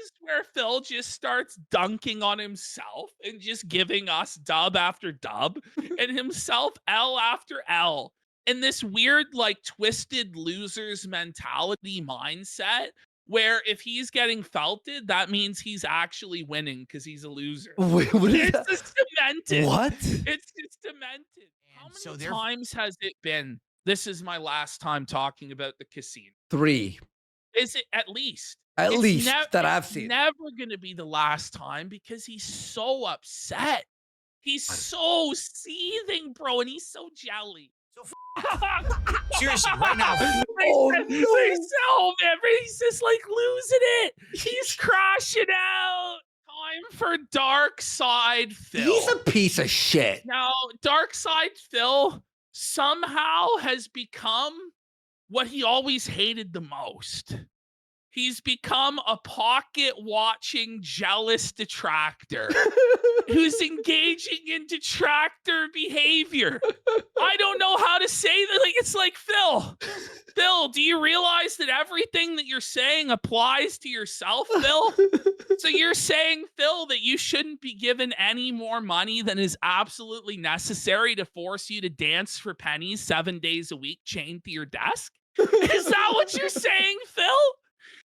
is where Phil just starts dunking on himself and just giving us dub after dub and himself L after L. And this weird, like, twisted losers mentality mindset where if he's getting felted, that means he's actually winning because he's a loser. Wait, what is It's that? just demented. What? It's just demented. How And many so they're times has it been? This is my last time talking about the casino. 3, Is it at least? at It's least that I've it's seen. never gonna be the last time because he's so upset. He's so seething, bro, and he's so jelly. so seriously right now. Oh, They no. so man, he's just like losing it. He's crashing out. Time for Dark Side Phil. He's a piece of shit. Now, Dark Side Phil somehow has become what he always hated the most. He's become a pocket watching jealous detractor who's engaging in detractor behavior. I don't know how to say that. Like, it's like, Phil, do you realize that everything that you're saying applies to yourself, Phil? So you're saying, Phil, that you shouldn't be given any more money than is absolutely necessary to force you to dance for pennies 7 days a week chained to your desk? Is that what you're saying, Phil?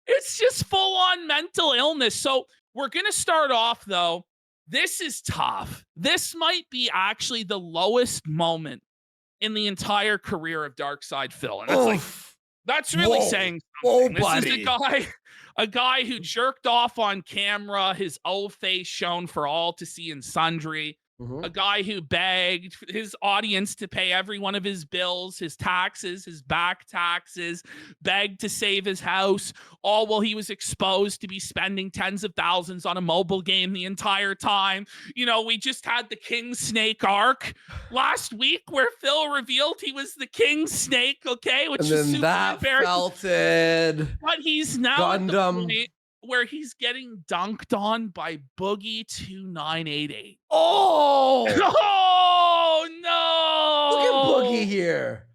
It's just full on mental illness. So we're going to start off, though. This is tough. This might be actually the lowest moment in the entire career of Dark Side Phil. And that's like, that's really saying something. This is a guy who jerked off on camera, his O face shown for all to see in sundry. A guy who begged his audience to pay every one of his bills, his taxes, his back taxes, begged to save his house, all while he was exposed to be spending tens of thousands on a mobile game the entire time. You know, we just had the King Snake arc last week where Phil revealed he was the King Snake, okay? Which And is then super that embarrassing. felted. But he's now at the Gundam. point where he's getting dunked on by Boogie2988. Oh! Oh no! Look at Boogie here.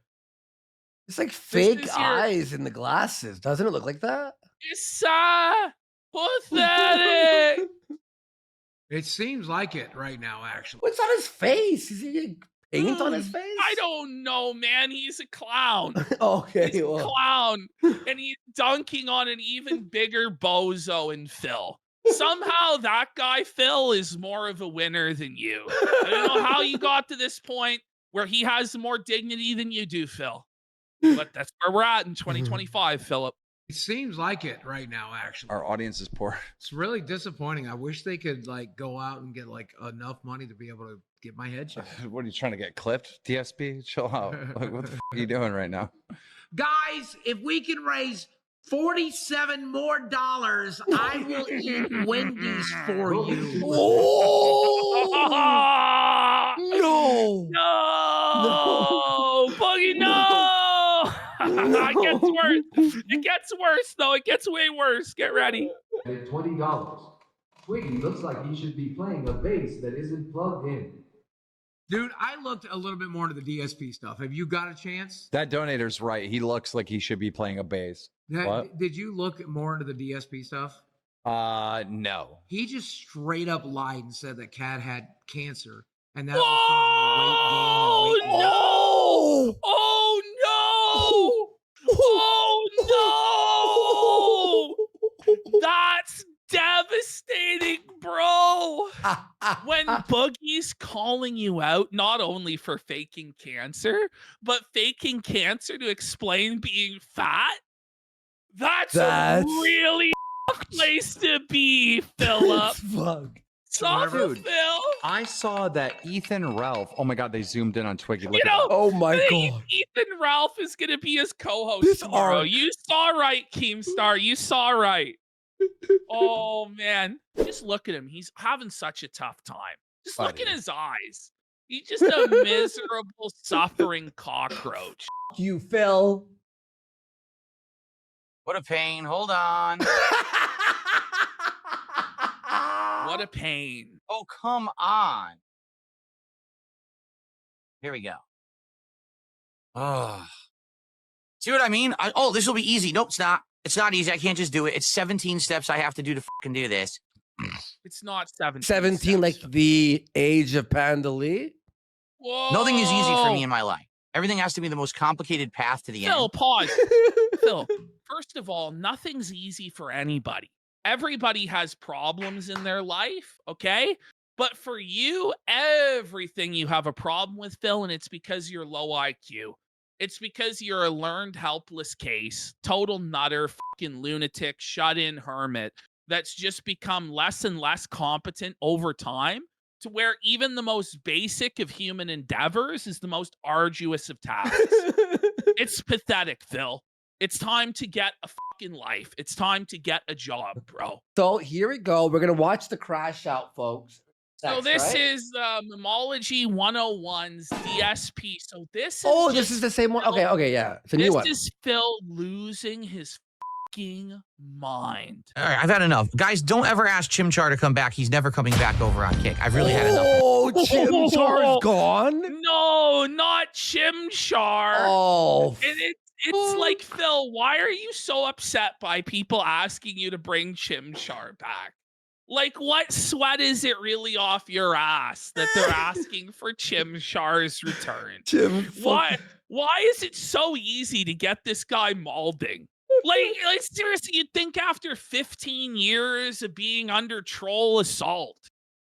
It's like This fake is your- eyes in the glasses. Doesn't it look like that? It's pathetic. It seems like it right now, actually. What's on his face? Is he getting paint on his face? I don't know, man. He's a clown. Okay, He's a well. clown. And he's dunking on an even bigger bozo in Phil. Somehow that guy, Phil, is more of a winner than you. I don't know how you got to this point where he has more dignity than you do, Phil. But that's where we're at in 2025, Philip. It seems like it right now, actually. Our audience is poor. It's really disappointing. I wish they could like go out and get like enough money to be able to get my head checked. What are you trying to get clipped? DSP, chill out. Like, what the f- are you doing right now? Guys, if we can raise $47 more, I will eat Wendy's for you. Oh! No! No! Boogie, no! It gets worse. It gets worse, though. It gets way worse. Get ready. At $20. Twiggy looks like he should be playing a bass that isn't plugged in. Dude, I looked a little bit more into the DSP stuff. Have you got a chance? That donator's right. He looks like he should be playing a bass. What? Did you look more into the DSP stuff? No. He just straight up lied and said that Cat had cancer. And that Whoa! was causing weight gain and weight loss. No! Oh, no! Oh, no! That's devastating, bro. When Boogie's calling you out, not only for faking cancer, but faking cancer to explain being fat, that's a really place to be, Philip. Fuck. Stop it, Dude, Phil. I saw that Ethan Ralph. Oh my God, they zoomed in on Twiggy. Look You at know, that. Oh my I god. think Ethan Ralph is going to be his co-host This tomorrow. arc. You saw right, Keemstar. You saw right. Oh, man. Just look at him. He's having such a tough time. Just look at Buddy. his eyes. He's just a miserable, suffering cockroach. You, Phil. What a pain. Hold on. What a pain. Oh, come on. Here we go. Oh. See what I mean? Oh, this will be easy. Nope, it's not. It's not easy. I can't just do it. It's 17 steps I have to do to fucking do this. It's not 17. 17, like steps. the age of Pandali. Whoa. Nothing is easy for me in my life. Everything has to be the most complicated path to the Phil, end. pause. Phil, first of all, nothing's easy for anybody. Everybody has problems in their life, okay? But for you, everything you have a problem with, Phil, and it's because you're low IQ. It's because you're a learned helpless case, total nutter, fucking lunatic, shut-in hermit that's just become less and less competent over time to where even the most basic of human endeavors is the most arduous of tasks. It's pathetic, Phil. It's time to get a fucking life. It's time to get a job, bro. So here we go. We're gonna watch the crash out, folks. So Next, this right? is Memology 101's DSP. So this is Oh, just this is the same one. Phil- Okay, yeah. It's a new This one. is Phil losing his fucking mind. All right, I've had enough. Guys, don't ever ask Chimchar to come back. He's never coming back over on Kick. I've really had enough. Oh, Chimchar's gone. No, not Chimchar. Oh, And it's like, Phil, why are you so upset by people asking you to bring Chimchar back? Like, what sweat is it really off your ass that they're asking for Chimchar's return? Chim. Why is it so easy to get this guy malding? Like seriously, you'd think after 15 years of being under troll assault,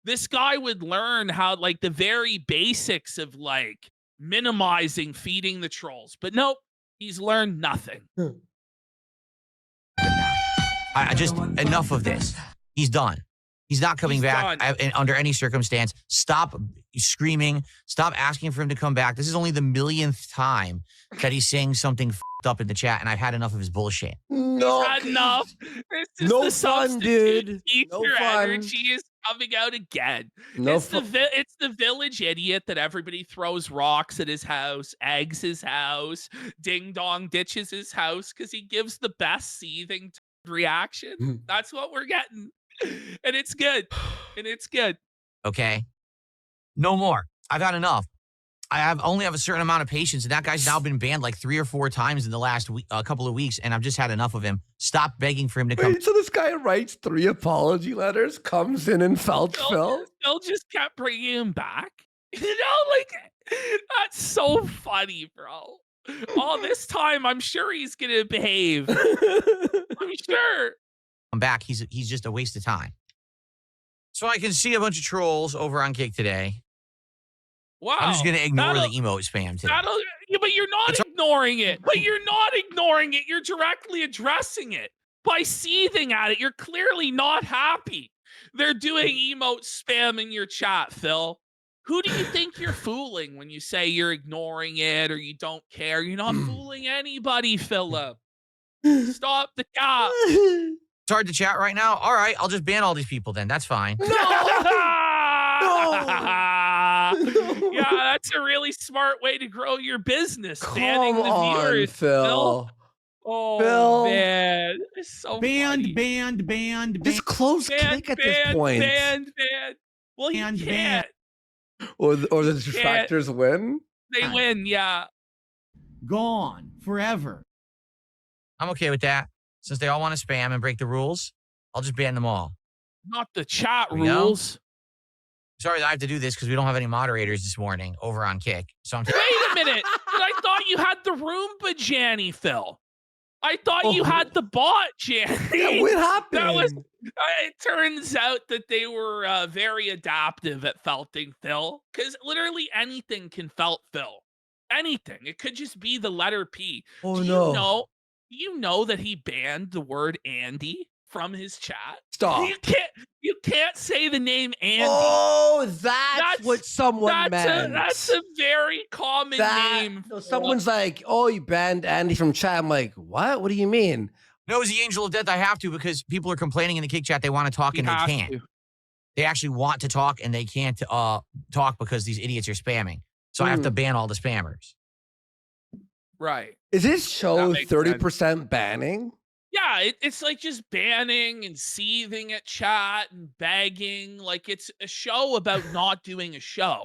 this guy would learn how, like, the very basics of, like, minimizing feeding the trolls. But nope, he's learned nothing. I just, enough of this. He's done. He's not coming He's back done. under any circumstance. Stop screaming. Stop asking for him to come back. This is only the millionth time that he's saying something f***ed up in the chat, and I've had enough of his bullshit. No, He's had enough. This is No the fun, substitute dude. teacher No fun. energy is coming out again. no. It's the village idiot that everybody throws rocks at his house, eggs his house, ding dong ditches his house because he gives the best seething reaction. That's what we're getting. And it's good. And it's good. Okay? No more. I've had enough. only have a certain amount of patience, and that guy's now been banned like 3 or 4 times in the last couple of weeks, and I've just had enough of him. Stop begging for him to come. Wait, so this guy writes 3 apology letters, comes in and felt Phil? Phil just kept bringing him back. You know, like, that's so funny, bro. All this time, I'm sure he's going to behave. I'm sure. I'm back. He's just a waste of time. So I can see a bunch of trolls over on Kick today. Wow. I'm just going to ignore the That'll- emote spam today. Yeah, but you're not ignoring it. But you're not ignoring it. You're directly addressing it by seething at it. You're clearly not happy. They're doing emote spam in your chat, Phil. Who do you think you're fooling when you say you're ignoring it or you don't care? You're not fooling anybody, Philip. Stop the cap. It's hard to chat right now. All right, I'll just ban all these people then. That's fine. Yeah, that's a really smart way to grow your business. Banning Come the on, viewers, Phil. Oh, Phil. man. It's so funny. Banned. Just close Kick at this point. Banned. Well, you Banned, can't. Or the detractors win? They win, yeah. Gone forever. I'm okay with that. Since they all want to spam and break the rules, I'll just ban them all. Not the chat There we go. rules. Sorry that I have to do this because we don't have any moderators this morning over on Kick. So I'm Wait a minute. But I thought you had the Roomba Janny, Phil. I thought you had the bot Janny. Yeah, what happened? That was. It turns out that they were very adaptive at felting Phil, because literally anything can felt Phil. Anything. It could just be the letter P. Oh, Do no. you know that he banned the word Andy from his chat? Stop. You can't say the name Andy. Oh, that's what someone meant. That's a very common name. So someone's like, oh, you banned Andy from chat. I'm like, what? What do you mean? No, as the angel of death, I have to because people are complaining in the Kick chat they want to talk and they can't. They actually want to talk and they can't talk because these idiots are spamming. So I have to ban all the spammers. Right. Is this show makes 30% banning? Yeah, it's like just banning and seething at chat and begging. Like, it's a show about not doing a show.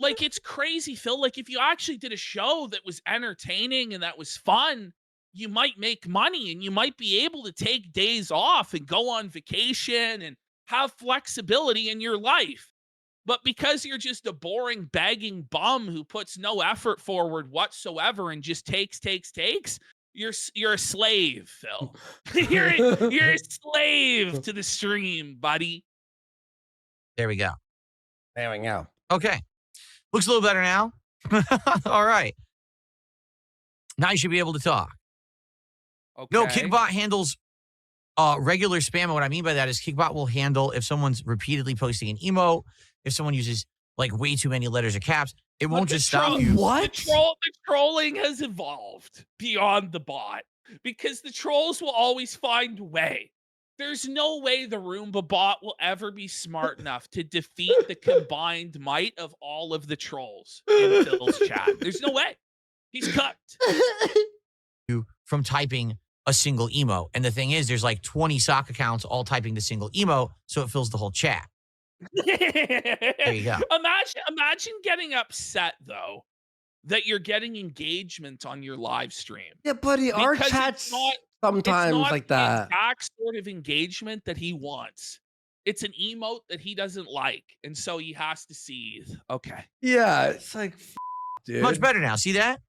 Like, it's crazy, Phil. Like, if you actually did a show that was entertaining and that was fun, you might make money and you might be able to take days off and go on vacation and have flexibility in your life. But because you're just a boring, begging bum who puts no effort forward whatsoever and just takes, you're a slave, Phil. you're a slave to the stream, buddy. There we go. There we go. Okay. Looks a little better now. All right. Now you should be able to talk. Okay. No, Kickbot handles regular spam. And what I mean by that is Kickbot will handle if someone's repeatedly posting an emote, if someone uses like way too many letters or caps, it won't just stop you. What? The trolling has evolved beyond the bot because the trolls will always find a way. There's no way the Roomba bot will ever be smart enough to defeat the combined might of all of the trolls in Phil's chat. There's no way. He's cooked. You from typing a single emote. And the thing is, there's like 20 sock accounts all typing the single emote, so it fills the whole chat. There you go. Imagine getting upset though that you're getting engagement on your live stream. Yeah, buddy, our Because chats it's not sometimes like the that. exact sort of engagement that he wants. It's an emote that he doesn't like, and so he has to seethe. Okay. Yeah, it's like, dude. Much better now. See that?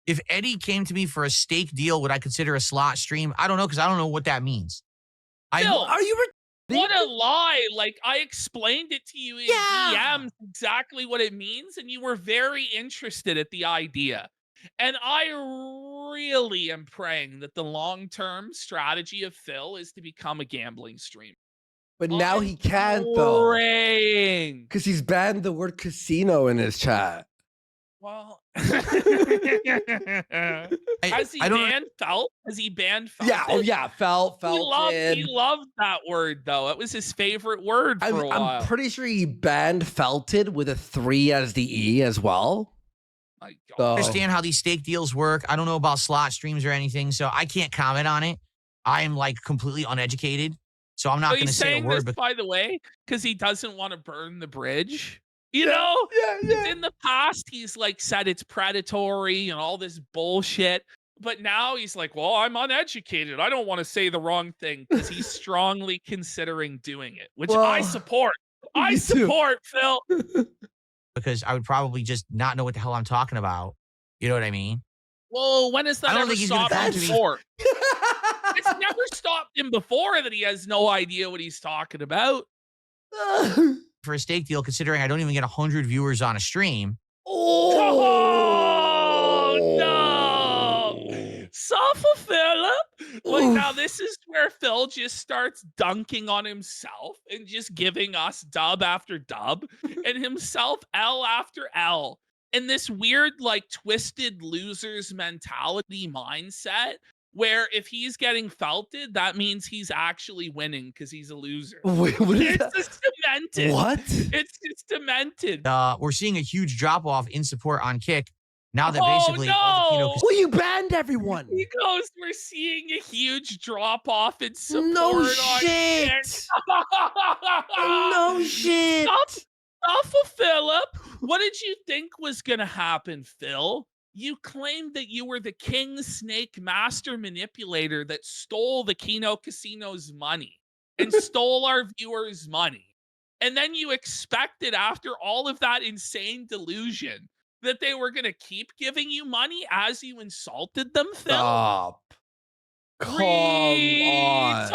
If Eddie came to me for a steak deal, would I consider a slot stream? I don't know, because I don't know what that means. Phil, Are you? What a lie. Like, I explained it to you in Yeah. DMs exactly what it means, and you were very interested at the idea. And I really am praying that the long-term strategy of Phil is to become a gambling streamer. But now I'm he can't though, praying. because he's banned the word casino in his chat. Well, I has he don't- banned felt? Has he banned felt? Yeah, oh yeah, felt. He loved that word though. It was his favorite word for a while. I'm pretty sure he banned felted with a 3 as the E as well. My God. So- Understand how these steak deals work. I don't know about slot streams or anything, so I can't comment on it. I am like completely uneducated, so I'm not So going to he's say a saying word. this, But by the way, because he doesn't want to burn the bridge. You know, Yeah, in the past he's like said it's predatory and all this bullshit, but now he's like, well, I'm uneducated. I don't want to say the wrong thing because he's strongly considering doing it, which I Well, support. I me too. support, Phil. because I would probably just not know what the hell I'm talking about. You know what I mean? Well, when has that I don't ever think he's gonna stopped come him to me. before? It's never stopped him before that he has no idea what he's talking about. For a steak deal, considering I don't even get 100 viewers on a stream. Oh, no. Suffer, Philip. Like, now this is where Phil just starts dunking on himself and just giving us dub after dub and himself L after L. And this weird, like, twisted losers mentality mindset where if he's getting felted, that means he's actually winning because he's a loser. Wait, what is It's that? just demented. What? It's just demented. We're seeing a huge drop off in support on Kick now that Oh, basically all the no. Kino Well, you banned everyone. He goes, we're seeing a huge drop off in support. No on shit. Kick." No shit. Stop, Philip. What did you think was going to happen, Phil? You claimed that you were the king snake master manipulator that stole the Kino Casino's money and stole our viewers' money. And then you expected after all of that insane delusion that they were going to keep giving you money as you insulted them, Phil? Stop. Come on.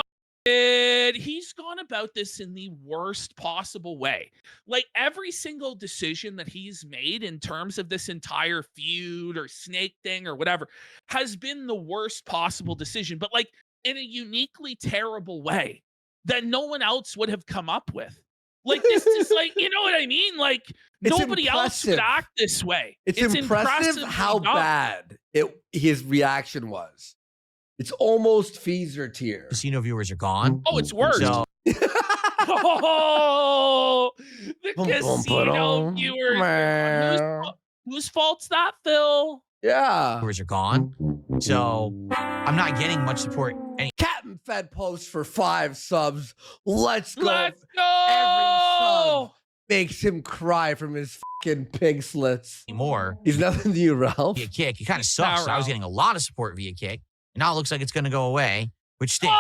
He's gone about this in the worst possible way. Like every single decision that he's made in terms of this entire feud or snake thing or whatever has been the worst possible decision, but like in a uniquely terrible way that no one else would have come up with. Like this is like, you know what I mean? Like It's nobody else would impressive. act this way. It's impressive impressively how dumb. bad his reaction was. It's almost Feezer tier. casino viewers are gone. Oh, it's worse. So Oh, the Bum, bum, casino ba-dum. viewers. Meow. Whose fault's that, Phil? Yeah. viewers are gone. So I'm not getting much support. Captain Fed post for 5 subs. Let's go. Let's Every go. sub makes him cry from his fucking pig slits. Anymore. He's nothing to you, Ralph. Via Kick. It kind of sucks. I was getting a lot of support via Kick. And now it looks like it's going to go away, which stinks.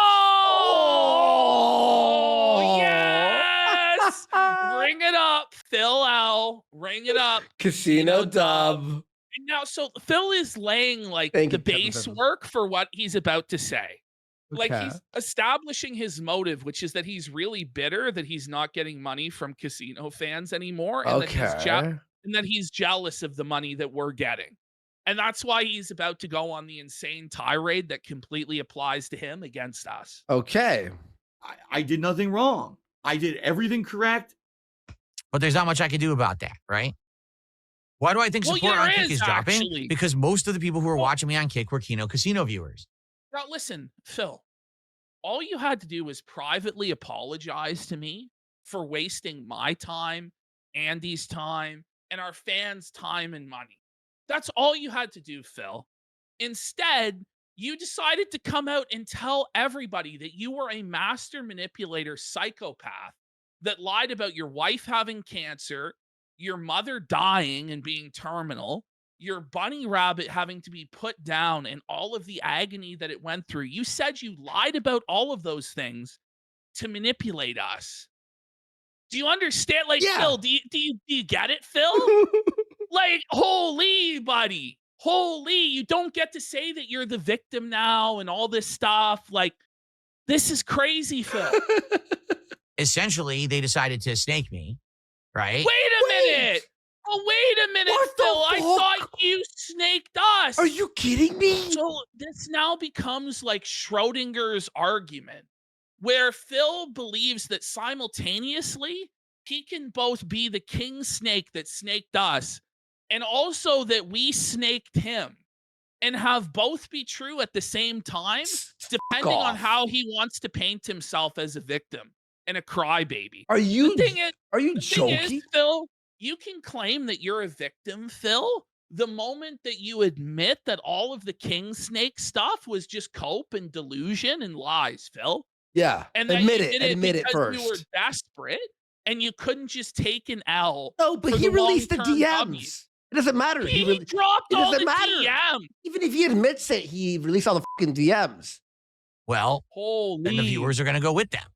Oh, yes! Ring it up, Phil L. Ring it up. Casino dub. And now, so Phil is laying like Thank the you, Kevin base Bevins. work for what he's about to say. Like Okay. he's establishing his motive, which is that he's really bitter that he's not getting money from casino fans anymore, and that he's jealous of the money that we're getting. And that's why he's about to go on the insane tirade that completely applies to him against us. Okay. I did nothing wrong. I did everything correct. But there's not much I can do about that, right? Why do I think support on Kick is dropping? Because most of the people who are watching me on Kick were Kino Casino viewers. Now, listen, Phil, all you had to do was privately apologize to me for wasting my time, Andy's time, and our fans' time and money. That's all you had to do, Phil. Instead, you decided to come out and tell everybody that you were a master manipulator psychopath that lied about your wife having cancer, your mother dying and being terminal, your bunny rabbit having to be put down, and all of the agony that it went through. You said you lied about all of those things to manipulate us. Do you understand? Like, Yeah. Phil, do you get it, Phil? Like, holy, buddy. Holy, you don't get to say that you're the victim now and all this stuff. Like, this is crazy, Phil. Essentially, they decided to snake me, right? Wait a minute. Oh, wait a minute, What the Phil. I fuck? thought you snaked us. Are you kidding me? So this now becomes like Schrodinger's argument, where Phil believes that simultaneously he can both be the king snake that snaked us and also that we snaked him, and have both be true at the same time, depending on how he wants to paint himself as a victim and a crybaby. Are you The thing is, joking? Phil, you can claim that you're a victim, Phil, the moment that you admit that all of the king snake stuff was just cope and delusion and lies, Phil. Yeah. And that admit you it. did Admit it because first. you were desperate and you couldn't just take an L. No, but for he the released the long-term W. DMs. It doesn't matter. He dropped it all doesn't the matter. DMs. Even if he admits it, he released all the fucking DMs. Well, Holy. then the viewers are going to go with them.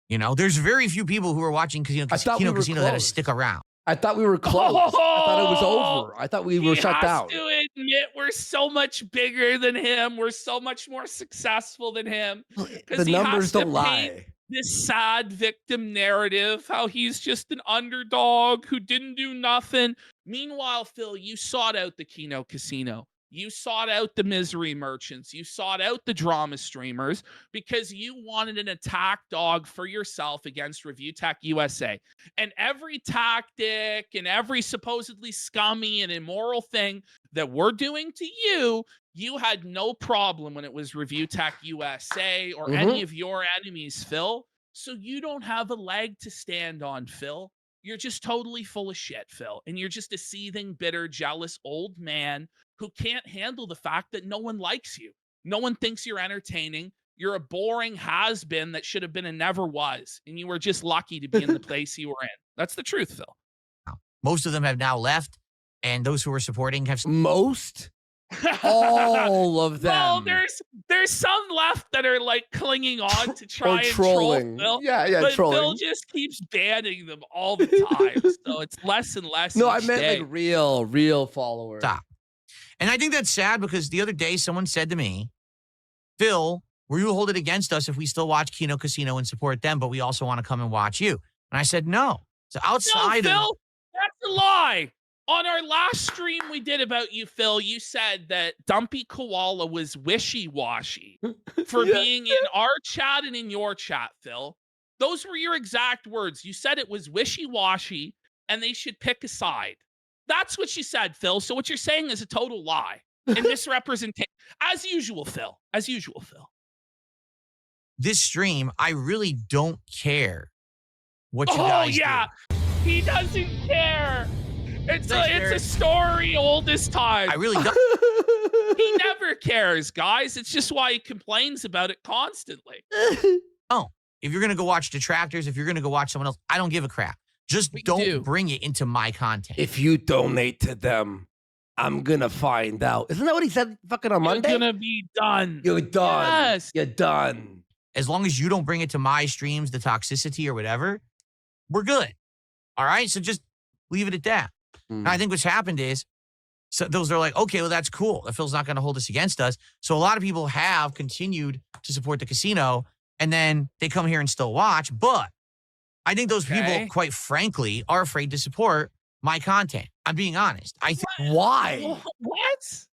You know, there's very few people who are watching Casino I thought we were Casino that closed. stick around. I thought we were closed. I thought it was over. I thought we were shut down. He has to admit we're so much bigger than him. We're so much more successful than him. The numbers don't lie. This sad victim narrative, how he's just an underdog who didn't do nothing. Meanwhile, Phil, you sought out the Kino Casino. You sought out the misery merchants. You sought out the drama streamers because you wanted an attack dog for yourself against Review Tech USA. And every tactic and every supposedly scummy and immoral thing that we're doing to you, you had no problem when it was Review Tech USA or any of your enemies, Phil. So you don't have a leg to stand on, Phil. You're just totally full of shit, Phil. And you're just a seething, bitter, jealous old man who can't handle the fact that no one likes you. No one thinks you're entertaining. You're a boring has-been that should have been and never was. And you were just lucky to be in the place you were in. That's the truth, Phil. Most of them have now left, and those who are supporting have... Most? All of them. Well, there's some left that are like clinging on to try and trolling. troll Phil. Yeah, but trolling. Phil just keeps banning them all the time. So it's less and less. No, I each meant day. like real followers. Stop. And I think that's sad because the other day someone said to me, Phil, will you hold it against us if we still watch Kino Casino and support them, but we also want to come and watch you? And I said, no. So outside No, of... Phil, that's a lie. On our last stream we did about you, Phil, you said that Dumpy Koala was wishy-washy for being in our chat and in your chat, Phil. Those were your exact words. You said it was wishy-washy and they should pick a side. That's what you said, Phil. So what you're saying is a total lie and misrepresentation. As usual, Phil. As usual, Phil. This stream, I really don't care what you guys do. He doesn't care. It's a story old as time. I really don't. He never cares, guys. It's just why he complains about it constantly. Oh, if you're going to go watch detractors, if you're going to go watch someone else, I don't give a crap. Just We don't do. bring it into my content. If you donate to them, I'm gonna find out. Isn't that what he said fucking on You're Monday? gonna be done. You're done. Yes. You're done. As long as you don't bring it to my streams, the toxicity or whatever, we're good. All right? So just leave it at that. And I think what's happened is, so those are like, okay, well, that's cool. That Phil's not going to hold us against us. So a lot of people have continued to support the casino, and then they come here and still watch. But I think those people, quite frankly, are afraid to support my content. I'm being honest. I think Why? What?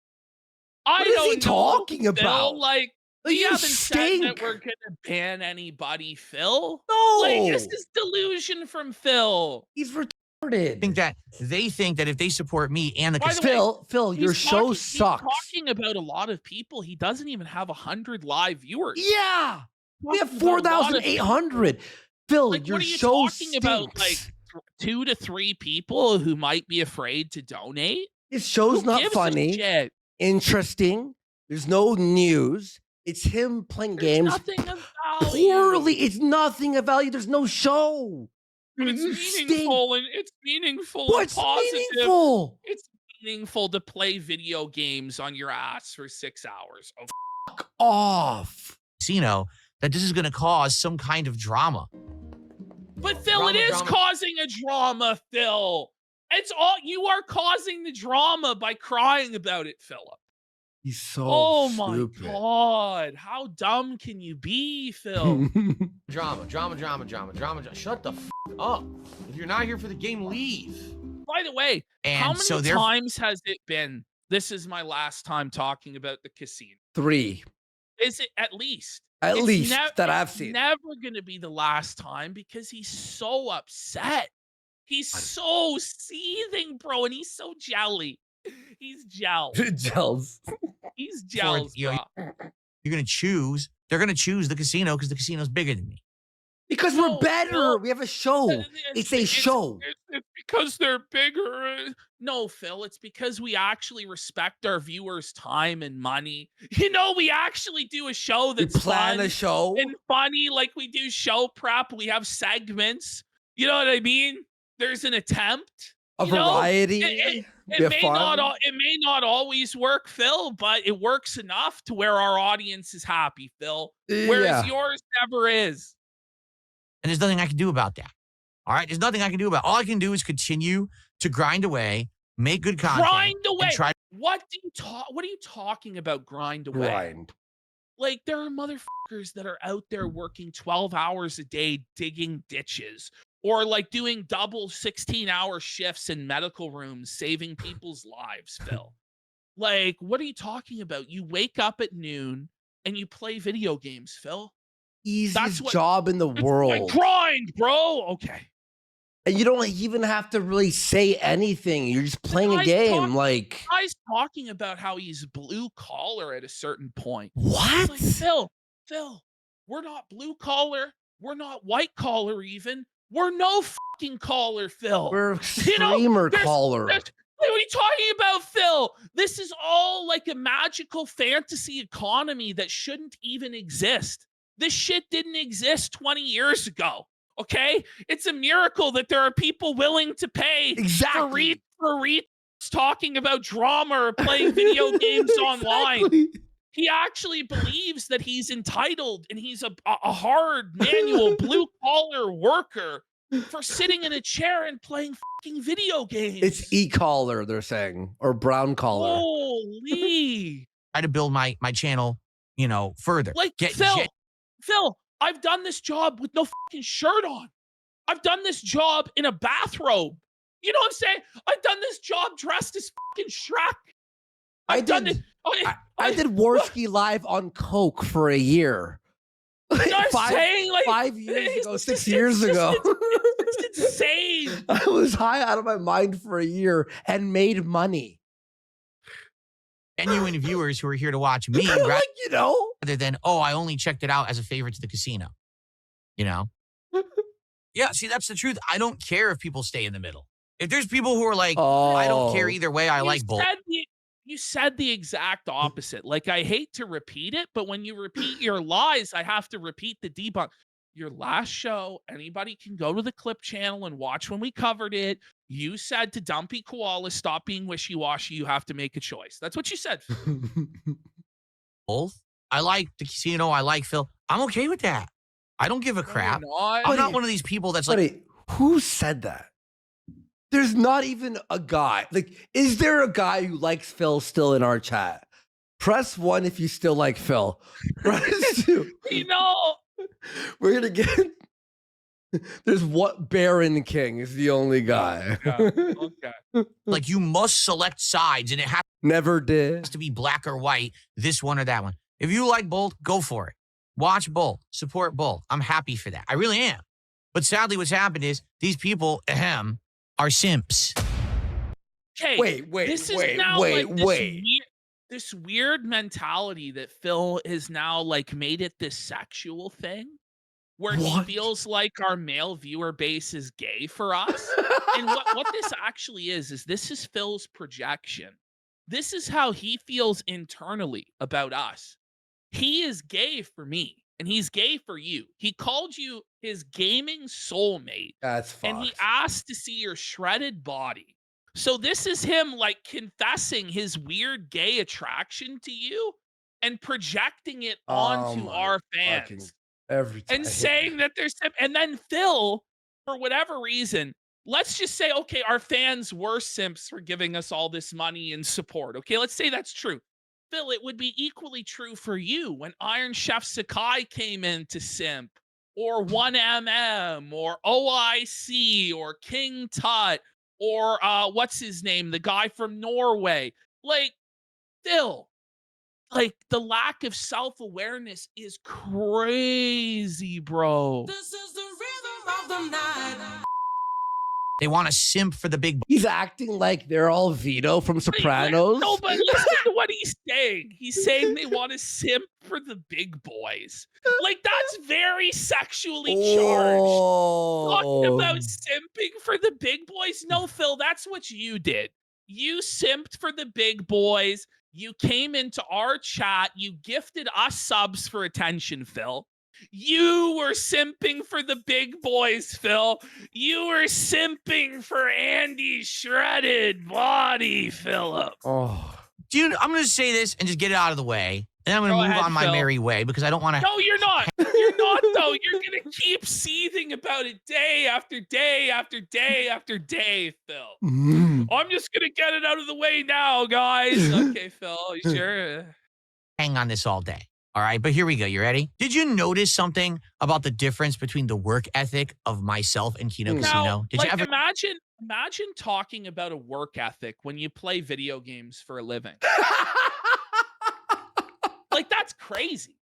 What is he talking Phil. about? Like, we You haven't said that stink. we're gonna ban anybody, Phil. No. Like, this is delusion from Phil. He's retarded. that they think that if they support me and the By the casino, way, Phil, your show sucks. He's talking about a lot of people. He doesn't even have 100 live viewers. Yeah. We have Talking about a lot of 4,800. Phil, Like, your what are you show talking about? stinks. Like 2 to 3 people who might be afraid to donate? His show's Who not gives a funny, shit? interesting. There's no news. It's him playing There's games nothing of value. poorly. It's nothing of value. There's no show. But it's You stink. meaningful and it's meaningful What's and positive. meaningful? It's meaningful to play video games on your ass for 6 hours. Oh, Fuck off. that this is going to cause some kind of drama. but Phil, Drama, it is drama. causing a drama, Phil. It's all you are causing the drama by crying about it, Philip. He's so Oh my stupid. god, how dumb can you be, Phil? Drama. Shut the f up. If you're not here for the game, leave. By the way, And how so many they're times has it been? This is my last time talking about the casino. 3. Is it at least? At It's least that I've it's seen. never going to be the last time because he's so upset. He's so seething, bro, and he's so jelly. He's gel. Gels. He's gels, you know, bro. you're going to choose. They're going to choose the casino because the casino's bigger than me. Because No, we're better. Phil. We have a show. It's a show. It's because they're bigger. No, Phil, it's because we actually respect our viewers' time and money. You know, we actually do a show We that's plan fun a show. and funny. Like we do show prep. We have segments. You know what I mean? There's an attempt. A you know, variety. It We have may fun. it may not always work, Phil, but it works enough to where our audience is happy, Phil. Whereas Yeah. yours never is. And there's nothing I can do about that. All right? There's nothing I can do about it. All I can do is continue to grind away, make good content. Grind away. And try What are you talking about? Grind away. Grind. Like there are motherfuckers that are out there working 12 hours a day digging ditches or like doing double 16-hour shifts in medical rooms saving people's lives, Phil. Like, what are you talking about? You wake up at noon and you play video games, Phil. Easiest what- job in the It's world. like grind, bro. Okay. And you don't even have to really say anything. You're just playing a guy's game. talking- Like, Guy's talking about how he's blue collar at a certain point. what? It's like, Phil, we're not blue collar. We're not white collar even. We're no fucking collar, Phil. We're You know, streamer there's- caller. What are you talking about, Phil? This is all like a magical fantasy economy that shouldn't even exist. This shit didn't exist 20 years ago. Okay? It's a miracle that there are people willing to pay Exactly. for talking about drama or playing video games online. Exactly. He actually believes that he's entitled and he's a hard manual blue collar worker for sitting in a chair and playing fucking video games. It's e-collar, they're saying, or brown collar. Holy. to build my channel, further. Like, Get Phil, I've done this job with no fucking shirt on. I've done this job in a bathrobe. You know what I'm saying? I've done this job dressed as fucking Shrek. I done did- it. I did Warski live on Coke for a year. Like, I'm saying, like, 5 years it's ago, just- 6 years ago. It's insane. I was high out of my mind for a year and made money. genuine viewers who are here to watch me Like, rather than, oh, I only checked it out as a favor to the casino. Yeah, see, that's the truth. I don't care if people stay in the middle. If there's people who are like, I don't care Oh. either way, I like both. You said the exact opposite. Like, I hate to repeat it, but when you repeat your lies, I have to repeat the debunk. your last show, anybody can go to the clip channel and watch when we covered it. You said to Dumpy Koala, stop being wishy-washy. You have to make a choice. That's what you said. Both. I like the casino. I like Phil. I'm okay with that. I don't give a crap. I'm Buddy, not one of these people that's like, Buddy, who said that? There's not even a guy. Like, is there a guy who likes Phil still in our chat? Press 1 if you still like Phil. Press 2. You know, We're gonna get. There's what Baron King is the only guy. yeah, okay. like you must select sides and it has Never did. to be black or white, this one or that one. If you like both, go for it. Watch both. Support both. I'm happy for that. I really am. But sadly, what's happened is these people, are simps. Okay, this is now like this wait. this weird mentality that Phil is now like made it this sexual thing where What? he feels like our male viewer base is gay for us. And what this actually is this is Phil's projection. This is how he feels internally about us. He is gay for me and he's gay for you. He called you his gaming soulmate. That's fucked. And he asked to see your shredded body. So this is him like confessing his weird gay attraction to you and projecting it onto my our fucking- fans Every time. and saying that there's and then Phil, for whatever reason, let's just say, okay, our fans were simps for giving us all this money and support. Okay, let's say that's true. Phil, it would be equally true for you when Iron Chef Sakai came in to simp, or 1MM, or OIC, or King Tut, or what's his name? The guy from Norway. Like, Phil, like the lack of self-awareness is crazy, bro. This is the rhythm of the night. They want to simp for the big. He's acting like they're all Vito from Sopranos. No, but listen to what he's saying. He's saying they want to simp for the big boys. Like, that's very sexually charged. Talking about simping for the big boys? No, Phil, that's what you did. You simped for the big boys. You came into our chat. You gifted us subs for attention, Phil. You were simping for the big boys, Phil. You were simping for Andy's shredded body, Philip. Oh. Dude, I'm going to say this and just get it out of the way. And I'm going Go to move ahead, on my Phil. merry way because I don't want to. No, you're not. You're not, though. You're going to keep seething about it day after day after day after day, Phil. I'm just going to get it out of the way now, guys. Okay, Phil, you sure? Hang on this all day. All right, but here we go. You ready? Did you notice something about the difference between the work ethic of myself and Kino Casino? Now, Did like, you ever? imagine talking about a work ethic when you play video games for a living. Like, that's crazy.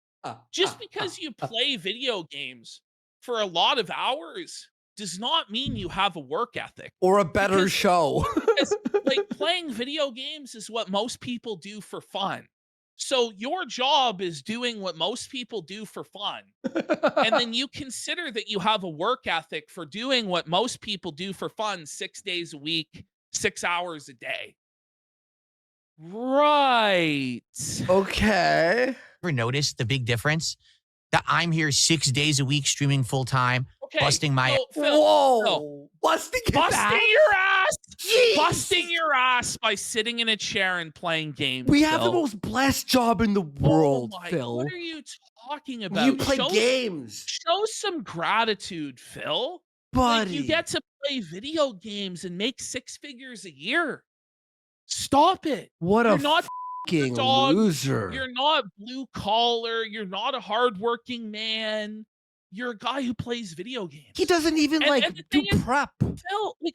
Just because you play video games for a lot of hours does not mean you have a work ethic. Or a better Because- show. Because, like, playing video games is what most people do for fun. So your job is doing what most people do for fun. And then you consider that you have a work ethic for doing what most people do for fun 6 days a week, 6 hours a day. Right. Okay. Ever noticed the big difference? That I'm here 6 days a week streaming full time, Okay. busting my. so, Phil, Whoa. Phil, Busting his busting ass? your ass. Jeez. Busting your ass by sitting in a chair and playing games. We have the Phil. most blessed job in the world, Oh my- Phil. What are you talking about? You play Show- games, Show some gratitude, Phil. buddy. Like, you get to play video games and make 6 figures a year. Stop it. what You're a not fucking dog. loser. You're not blue collar. You're not a hardworking man. You're a guy who plays video games. He doesn't even And the do thing is, prep.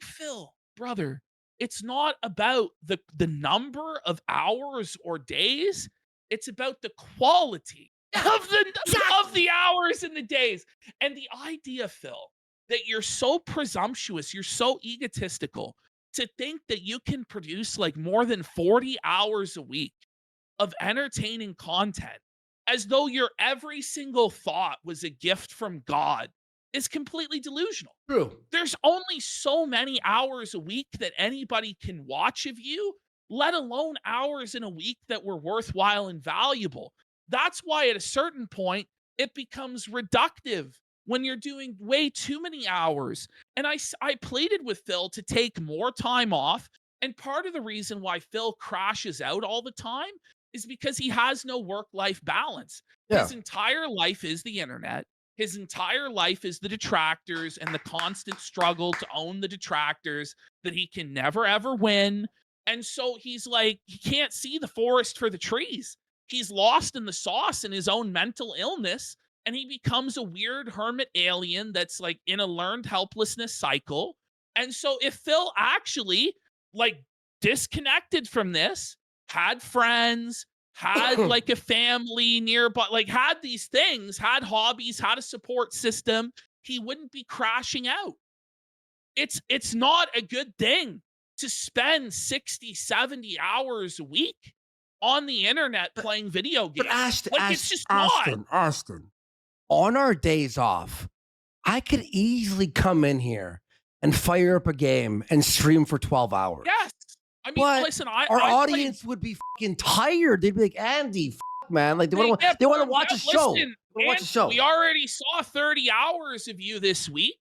Phil, brother, it's not about the number of hours or days. It's about the quality of the hours and the days. And the idea, Phil, that you're so presumptuous, you're so egotistical to think that you can produce like more than 40 hours a week of entertaining content as though your every single thought was a gift from God is completely delusional. True. There's only so many hours a week that anybody can watch of you, let alone hours in a week that were worthwhile and valuable. That's why at a certain point, it becomes reductive when you're doing way too many hours. And I pleaded with Phil to take more time off. And part of the reason why Phil crashes out all the time is because he has no work-life balance. Yeah. His entire life is the internet. His entire life is the detractors and the constant struggle to own the detractors that he can never ever win. And so he's like, he can't see the forest for the trees. He's lost in the sauce in his own mental illness, and he becomes a weird hermit alien that's like in a learned helplessness cycle. And so if Phil actually like disconnected from this, had friends, had like a family nearby, like had these things, had hobbies, had a support system, he wouldn't be crashing out. It's not a good thing to spend 60, 70 hours a week on the internet playing video games. But Ashton, like it's just not. Ashton, on our days off, I could easily come in here and fire up a game and stream for 12 hours. Yes. I mean, But listen, our I audience would be fucking tired. They'd be like, Andy, man. Like they want to watch a show. They wanna watch a show. We already saw 30 hours of you this week.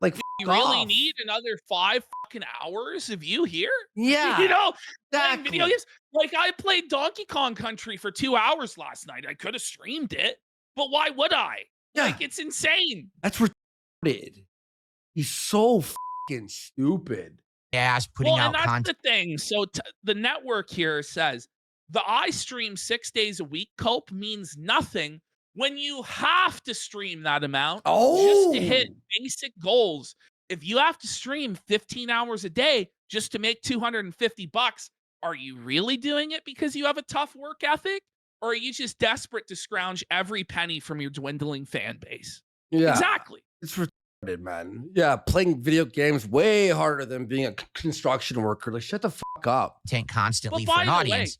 Like, You really off. need another 5 fucking hours of you here? Yeah. You know, playing exactly. video games. Like I played Donkey Kong Country for 2 hours last night. I could have streamed it, but why would I? Yeah. Like it's insane. That's retarded. He's so fucking stupid. Ass putting Well, out and that's content. the thing. So the network here says the I stream 6 days a week cope means nothing when you have to stream that amount just to hit basic goals. If you have to stream 15 hours a day just to make $250, are you really doing it because you have a tough work ethic? Or are you just desperate to scrounge every penny from your dwindling fan base? Yeah. Exactly. It's retarded, man. Yeah, playing video games way harder than being a construction worker. Like, shut the fuck up. Content constantly But for by an the way, audience.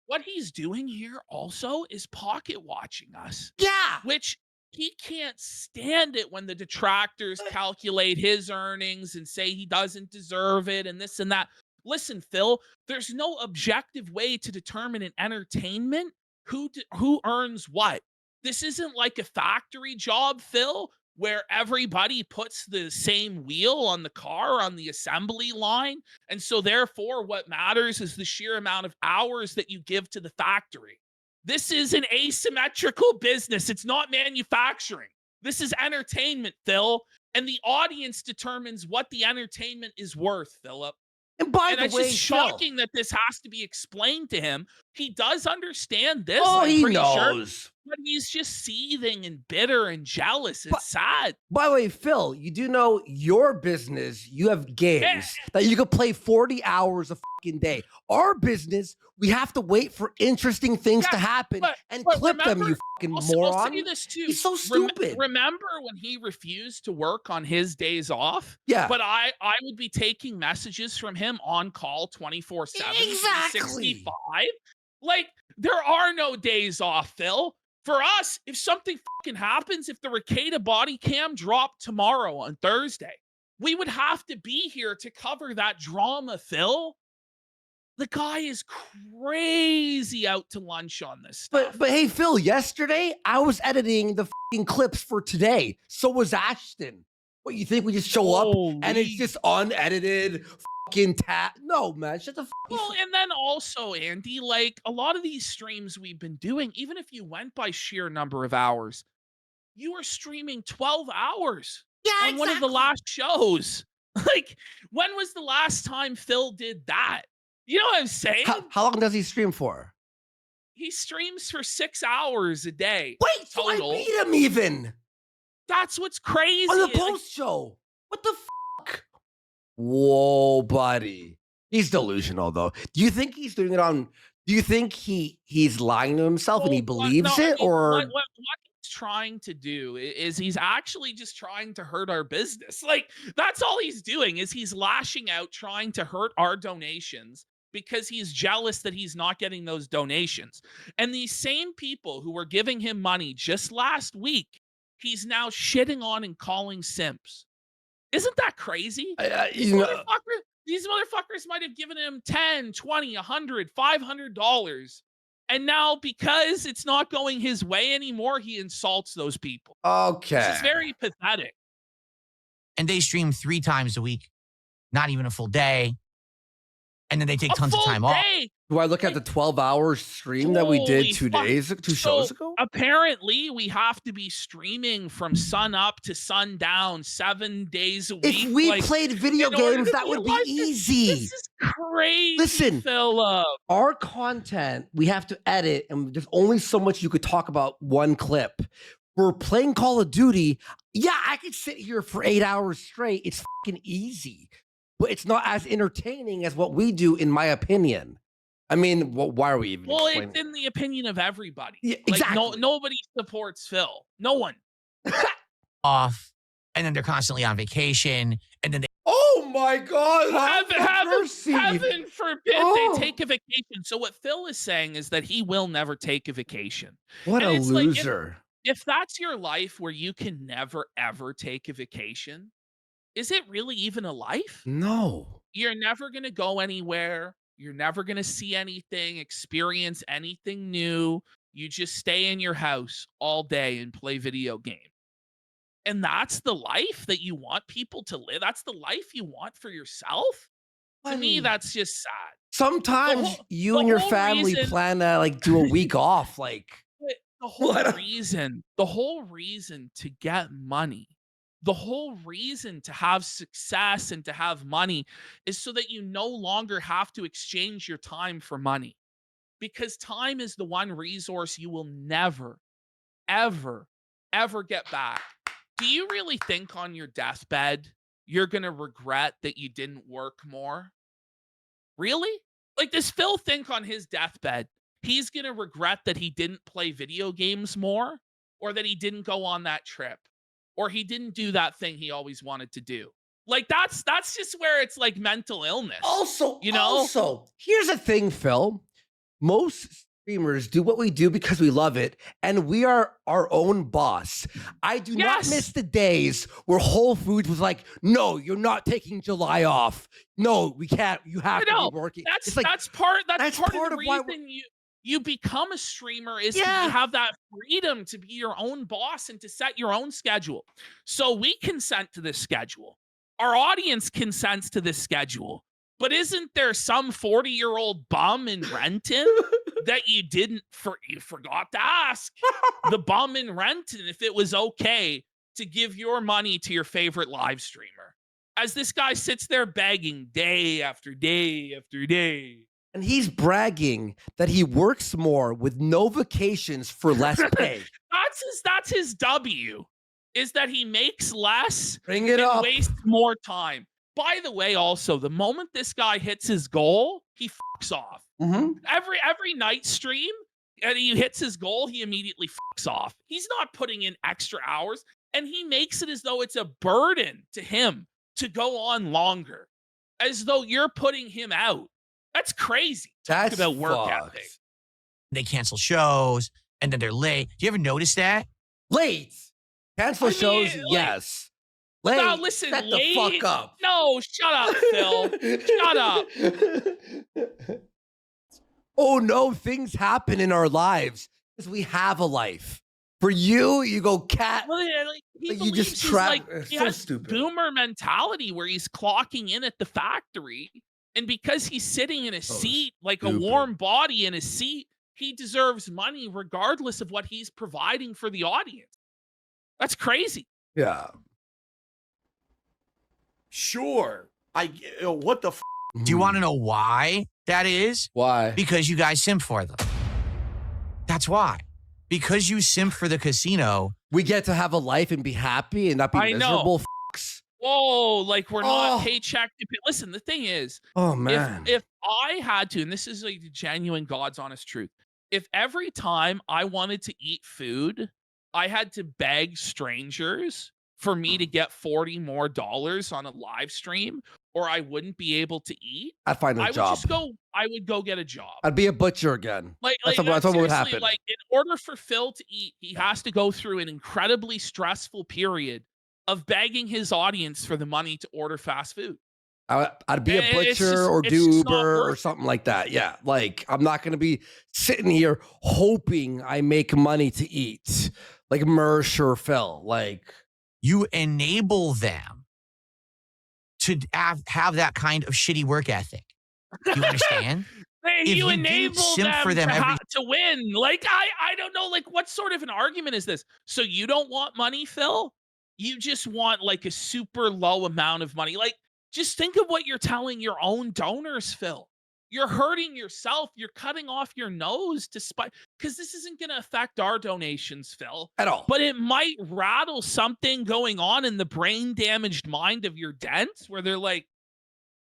what he's doing here also is pocket watching us, Yeah. which he can't stand it when the detractors calculate his earnings and say he doesn't deserve it and this and that. Listen, Phil, there's no objective way to determine in entertainment who earns what. This isn't like a factory job, Phil, where everybody puts the same wheel on the car on the assembly line. And so therefore what matters is the sheer amount of hours that you give to the factory. This is an asymmetrical business. It's not manufacturing. This is entertainment, Phil. And the audience determines what the entertainment is worth, Philip. And by And the it's way, just shocking that this has to be explained to him. He does understand this. Oh, I'm he pretty sure, knows. but he's just seething and bitter and jealous. It's sad. By the way, Phil, you do know your business, you have games that you could play 40 hours a fucking day. Our business, we have to wait for interesting things to happen and clip them, you fucking moron. I'll say this too. He's so stupid. Remember when he refused to work on his days off? Yeah. But I would be taking messages from him on call 24/7, Exactly. 365. Like, there are no days off, Phil. For us, if something fucking happens, if the Ricada body cam dropped tomorrow on Thursday, we would have to be here to cover that drama, Phil. The guy is crazy out to lunch on this stuff. But hey, Phil, yesterday I was editing the fucking clips for today. So was Ashton. What, you think we just show up and it's just unedited fucking No, man, shut the fuck up. Well, and then also, Andy, like a lot of these streams we've been doing, even if you went by sheer number of hours, you were streaming 12 hours on one of the last shows. Like, when was the last time Phil did that? You know what I'm saying? How long does he stream for? He streams for 6 hours a day. Wait, so I total. beat him even That's what's crazy. on the Like, post show. What the fuck? Whoa, buddy. He's delusional though. Do you think he's doing it on? Do you think he's lying to himself and he believes it, or what he's trying to do is he's actually just trying to hurt our business? Like, that's all he's doing is he's lashing out, trying to hurt our donations because he's jealous that he's not getting those donations. And these same people who were giving him money just last week, he's now shitting on and calling simps. Isn't that crazy? These motherfuckers might have given him $10, $20, $100, $500 And now because it's not going his way anymore, he insults those people. Okay. This is very pathetic. And they stream 3 times a week, not even a full day. And then they take A tons of full time off. day. Do I look at the 12-hour stream that we did Holy 2 fuck. days, 2 shows ago? Apparently, we have to be streaming from sun up to sundown 7 days a week. If we like, played video in order games, to that would be alive. easy. This is crazy, Listen, Philip. Our content, we have to edit, and there's only so much you could talk about one clip. We're playing Call of Duty. Yeah, I could sit here for 8 hours straight. It's fucking easy, but it's not as entertaining as what we do, in my opinion. I mean, why are we even? Well, explaining? it's in the opinion of everybody. Yeah, Like, exactly. nobody supports Phil. No one. Off. And then they're constantly on vacation. And then they Oh my God! Heaven forbid Oh. they take a vacation. So what Phil is saying is that he will never take a vacation. What And a it's like, loser! If that's your life where you can never ever take a vacation, is it really even a life? No. You're never going to go anywhere. You're never going to see anything, experience anything new. You just stay in your house all day and play video games. And that's the life that you want people to live. That's the life you want for yourself. To me, that's just sad. Sometimes you the and your whole family reason- plan to like do a week off. Like, But the whole What a- reason to get money, the whole reason to have success and to have money is so that you no longer have to exchange your time for money. Because time is the one resource you will never, ever, ever get back. Do you really think on your deathbed you're going to regret that you didn't work more? Really? Like, does Phil think on his deathbed he's going to regret that he didn't play video games more, or that he didn't go on that trip, or he didn't do that thing he always wanted to do? Like, that's just where it's like mental illness. also, You know? also, here's the thing, Phil. Most streamers do what we do because we love it, and we are our own boss. I do not Yes. miss the days where Whole Foods was like, "No, you're not taking July off. No, we can't. You have I know. to be working." That's It's like, that's part that's of part the of why reason you become a streamer is Yeah. to have that freedom to be your own boss and to set your own schedule. So we consent to this schedule. Our audience consents to this schedule. But isn't there some 40-year-old bum in Renton that you forgot to ask the bum in Renton if it was okay to give your money to your favorite live streamer? As this guy sits there begging day after day after day. and he's bragging that he works more with no vacations for less pay. That's his W, is that he makes less Bring it and up. wastes more time. By the way, also, the moment this guy hits his goal, he fucks off. Mhm. Every night stream, and he hits his goal, he immediately fucks off. He's not putting in extra hours, and he makes it as though it's a burden to him to go on longer, as though you're putting him out. That's crazy. Talk That's about work fucked. ethic. they cancel shows and then they're late. Do you ever notice that? Late. Cancel I mean, shows, like- yes. Late. Now, listen, Shut the late- fuck up. No, shut up, Phil. Shut up. Oh no, things happen in our lives because we have a life. For you, you go cat. Well, yeah, like, he Like, you believes just he's trap- like, it's he so has stupid. boomer mentality where he's clocking in at the factory, and because he's sitting in a So seat like a stupid. warm body in a seat, he deserves money regardless of what he's providing for the audience. That's crazy. Yeah. Sure. What the f? Do you want to know why that is? Why? Because you guys simp for them. That's why. Because you simp for the casino. We get to have a life and be happy and not be I know. miserable. Fucks. Whoa, like we're not Oh. paycheck to pay. Listen, the thing is, Oh man. if I had to, and this is like the genuine God's honest truth, if every time I wanted to eat food, I had to beg strangers for me to get $40 more on a live stream, or I wouldn't be able to eat, I'd find a job. I would go get a job. I'd be a butcher again. That's what would seriously, happen. Like, in order for Phil to eat, he has to go through an incredibly stressful period of begging his audience for the money to order fast food. I'd be a It's butcher just- or it's do just not Uber or worth it. something like that. Yeah, like I'm not gonna be sitting here hoping I make money to eat like Mersh or Phil. Like You enable them to have that kind of shitty work ethic. Do you understand? Hey, If you you didn't enable simp them, for them to, every- to win. Like I don't know. Like what sort of an argument is this? So you don't want money, Phil? You just want like a super low amount of money. Like just think of what you're telling your own donors, Phil. You're hurting yourself. You're cutting off your nose to spite because this isn't going to affect our donations, Phil. at all. But it might rattle something going on in the brain damaged mind of your dents where they're like,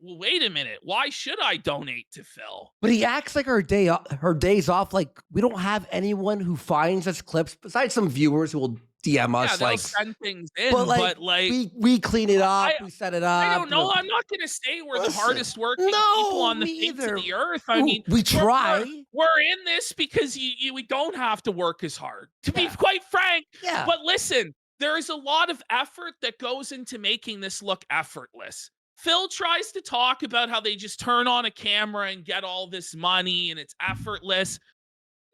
well, wait a minute. Why should I donate to Phil? But he acts like her days off. Like we don't have anyone who finds us clips besides some viewers who will DM Yeah, us. they'll Like, send things in, but but like we clean it up, we set it up. I don't know. I'm not going to say we're the Listen, hardest working no, people on the me face either. of the earth. I Ooh, mean, we try. We're in this because we don't have to work as hard. To be quite frank, Yeah. but listen, there is a lot of effort that goes into making this look effortless. Phil tries to talk about how they just turn on a camera and get all this money and it's effortless.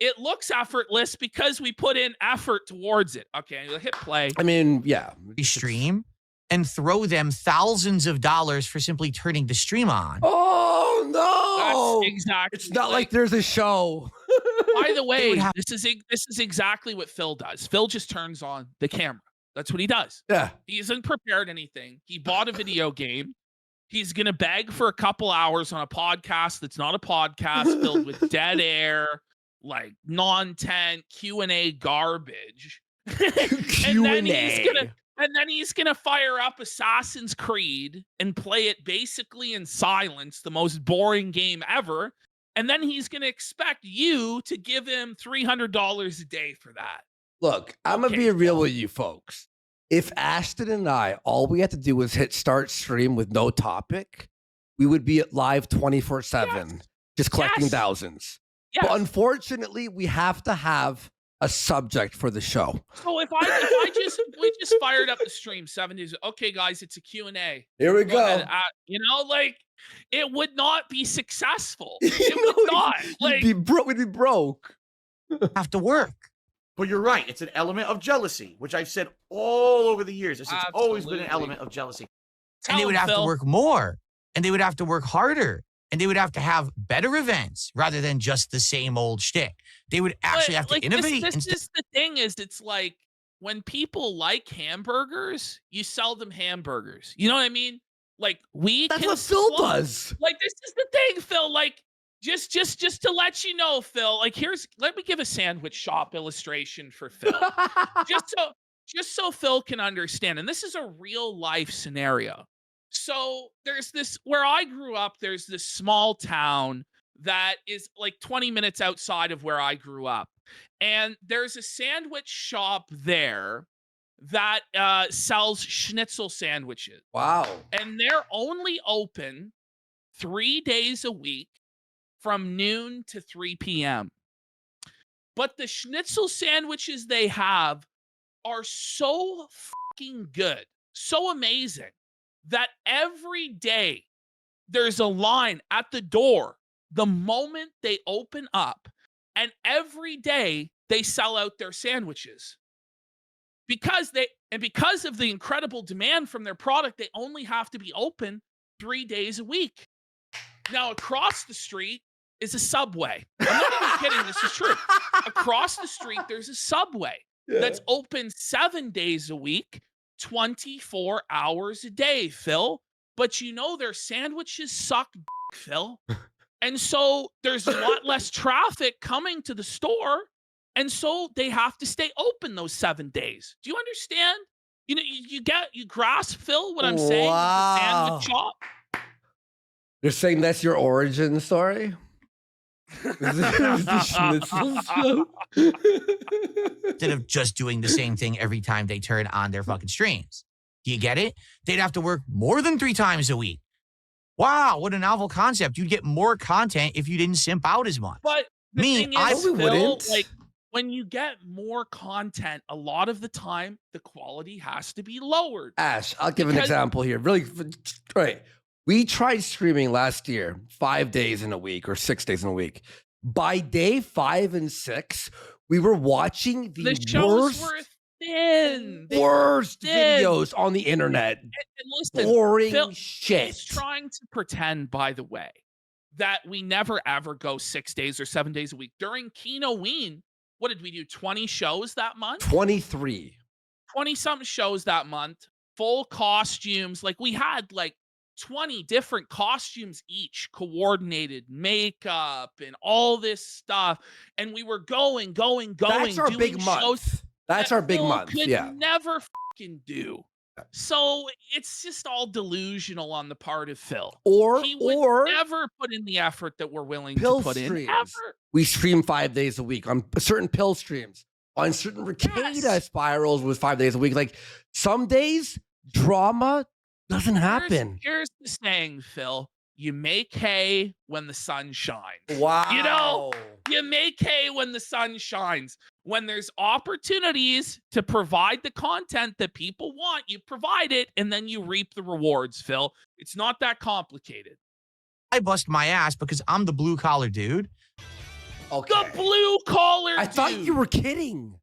It looks effortless because we put in effort towards it. Okay, hit play. I mean, yeah. stream and throw them thousands of dollars for simply turning the stream on. Oh no! That's exactly. It's not like there's a show. By the way, would have- this is exactly what Phil does. Phil just turns on the camera. That's what he does. Yeah. He hasn't prepared anything. He bought a video game. He's gonna beg for a couple hours on a podcast that's not a podcast filled with dead air, like non-tent Q&A garbage. And then he's gonna fire up Assassin's Creed and play it basically in silence, the most boring game ever. And then he's gonna expect you to give him $300 a day for that. Look, I'm gonna Okay, be real Phil. with you folks. If Ashton and I, all we had to do was hit start stream with no topic, we would be at live 24/7, just collecting Yes. thousands. Yes. But unfortunately, we have to have a subject for the show. So if we just fired up the stream 7 days. Okay, guys, it's a Q&A. Here we Go ahead, go. you know, like it would not be successful. It would not. Like We'd be broke. Have to work. But you're right. It's an element of jealousy, which I've said all over the years. It's always been an Absolutely. element of jealousy. And they tell would him, have to Phil. work more. And they would have to work harder. And they would have to have better events rather than just the same old shtick. They would actually But, have to like, innovate. This instead- is the thing is it's like when people like hamburgers, you sell them hamburgers. You know what I mean? Like we That's can what Phil supply- does. Like this is the thing, Phil. Like just to let you know, Phil. Like let me give a sandwich shop illustration for Phil. just so Phil can understand. And this is a real life scenario. So there's this where I grew up, there's this small town that is like 20 minutes outside of where I grew up. And there's a sandwich shop there that sells schnitzel sandwiches. Wow. And they're only open 3 days a week from noon to 3 p.m. But the schnitzel sandwiches they have are so fucking good, so amazing, that every day there's a line at the door the moment they open up, and every day they sell out their sandwiches. Because of the incredible demand from their product, they only have to be open 3 days a week. Now, across the street is a Subway. I'm not even kidding. This is true. Across the street, there's a Subway that's open 7 days a week, 24 hours a day, Phil. But you know their sandwiches suck, Phil. And so there's a lot less traffic coming to the store. And so they have to stay open those 7 days. Do you understand? You know, you grasp, Phil, what I'm saying? Wow. The sandwich shop. You're saying that's your origin story? The schnitzel show? instead of just doing the same thing every time they turn on their fucking streams. Do you get it? They'd have to work more than 3 times a week. Wow, what a novel concept. You'd get more content if you didn't simp out as much. But the Me, thing I is, probably Phil, wouldn't. like when you get more content, a lot of the time the quality has to be lowered. Ash, I'll give an Because- example here. Really, right. We tried streaming last year, 5 days in a week or 6 days in a week. By day 5 and 6, we were watching The shows were thin. They were worst thin. videos on the internet. And listen, Boring Phil, shit. he's trying to pretend, by the way, that we never ever go 6 days or 7 days a week. During Keenoween, what did we do? 20 shows that month? 23. 20-something shows that month. Full costumes. Like, we had like 20 different costumes each, coordinated makeup and all this stuff. And we were going. That's our doing big shows month. That's that our big Phil month. could Yeah. never fucking do. So it's just all delusional on the part of Phil. He would never put in the effort that we're willing to pill put in. streams. Ever. We stream 5 days a week on certain pill streams. On certain Ricada spirals was 5 days a week. Like some days, drama doesn't happen. Here's the saying, Phil. You make hay when the sun shines. Wow. You know, you make hay when the sun shines. When there's opportunities to provide the content that people want, you provide it, and then you reap the rewards, Phil. It's not that complicated. I bust my ass because I'm the blue collar dude. Okay. The blue collar I thought dude. you were kidding.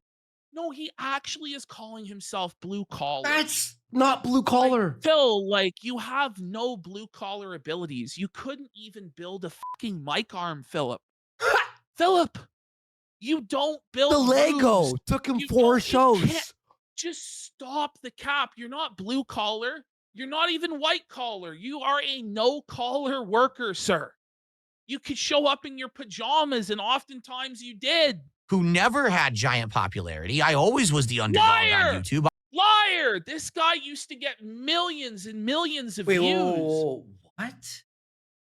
No, he actually is calling himself blue collar. That's not blue collar. Phil, like, you have no blue collar abilities. You couldn't even build a fucking mic arm, Philip. Philip, you don't build The Lego roofs. took him You 4 don't- you shows. can't- Just stop the cap. You're not blue collar. You're not even white collar. You are a no collar worker, sir. You could show up in your pajamas, and oftentimes you did. Who never had giant popularity. I always was the underdog Liar! on YouTube. Liar! This guy used to get millions and millions of views. What?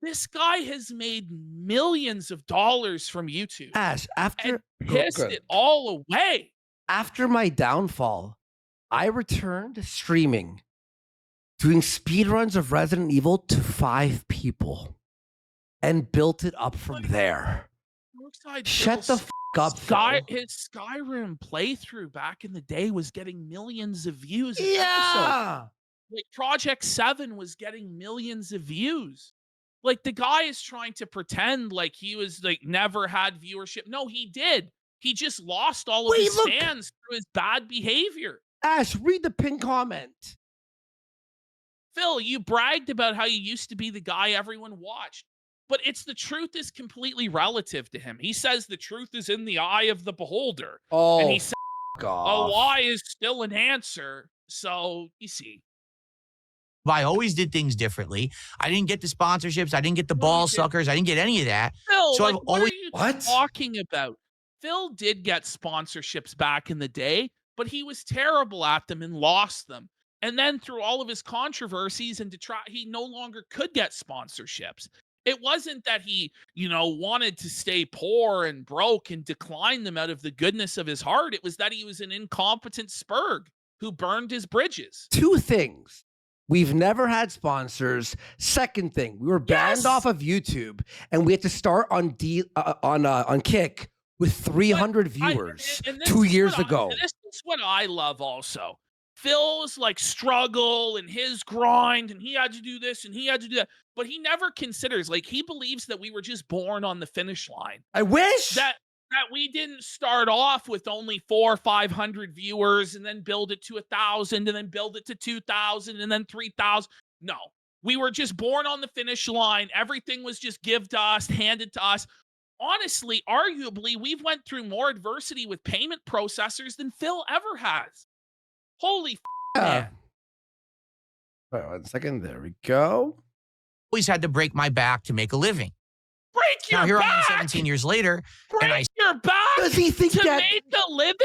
This guy has made millions of dollars from YouTube Ash, and pissed it all away. After my downfall, I returned to streaming, doing speedruns of Resident Evil to 5 people, and built it up from there. Brookside Shut the Phil's f up, Phil. his Skyrim playthrough back in the day was getting millions of views. an episode. Yeah. Like Project 7 was getting millions of views. Like, the guy is trying to pretend like he was like never had viewership. No, he did. He just lost all of Wait, his look. fans through his bad behavior. Ash, read the pinned comment. Phil, you bragged about how you used to be the guy everyone watched. But the truth is completely relative to him. He says the truth is in the eye of the beholder. Oh, And he said a God. lie is still an answer. So, you see. I always did things differently. I didn't get the sponsorships. I didn't get the No, ball you didn't. suckers. I didn't get any of that. Phil, So like, I've what always- are you What? talking about? Phil did get sponsorships back in the day, but he was terrible at them and lost them. And then through all of his controversies and he no longer could get sponsorships. It wasn't that he, wanted to stay poor and broke and decline them out of the goodness of his heart. It was that he was an incompetent spurg who burned his bridges. 2 things. We've never had sponsors. Second thing, we were banned Yes! off of YouTube, and we had to start on Kick with 300 viewers and this 2 is years what ago. This is what I love also. Phil's like struggle and his grind, and he had to do this and he had to do that. But he never considers, like, he believes that we were just born on the finish line. I wish. That we didn't start off with only 400 or 500 viewers and then build it to 1,000 and then build it to 2,000 and then 3,000. No, we were just born on the finish line. Everything was just give to us, handed to us. Honestly, arguably, we've went through more adversity with payment processors than Phil ever has. Holy man. Wait 1 second. There we go. Always had to break my back to make a living. Break your Now here I am back! 17 years later, and I Break your back Does he think to that? make a living?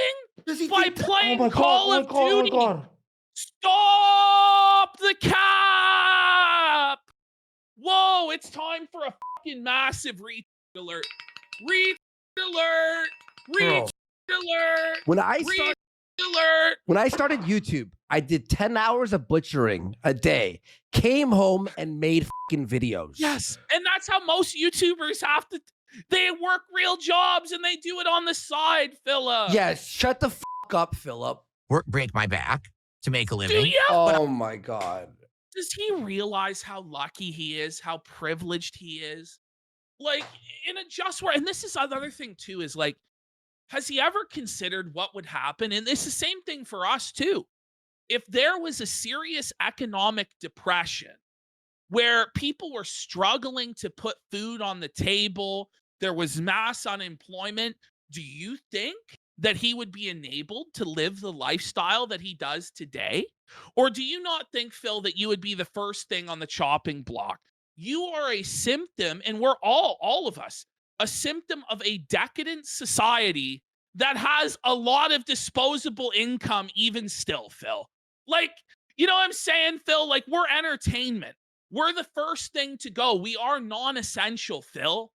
Does he by think that- playing oh my Call God, of oh my God, oh my Duty. God. Stop the cap! Whoa, it's time for a fucking massive retweet alert. Retweet alert! Retweet alert! When I Retweet alert! When I started YouTube, I did 10 hours of butchering a day, came home and made fucking videos. Yes, and that's how most YouTubers have to. They work real jobs and they do it on the side, Philip. Yes, shut the fuck up, Philip. break my back to make a Do living. you? Oh my God. Does he realize how lucky he is, how privileged he is? Like, in a just world, and this is another thing too, is like, has he ever considered what would happen? And it's the same thing for us too. If there was a serious economic depression where people were struggling to put food on the table, there was mass unemployment, do you think that he would be enabled to live the lifestyle that he does today? Or do you not think, Phil, that you would be the first thing on the chopping block? You are a symptom, and we're all of us, a symptom of a decadent society that has a lot of disposable income, even still, Phil. Like, you know what I'm saying, Phil? Like, we're entertainment. We're the first thing to go. We are non-essential, Phil.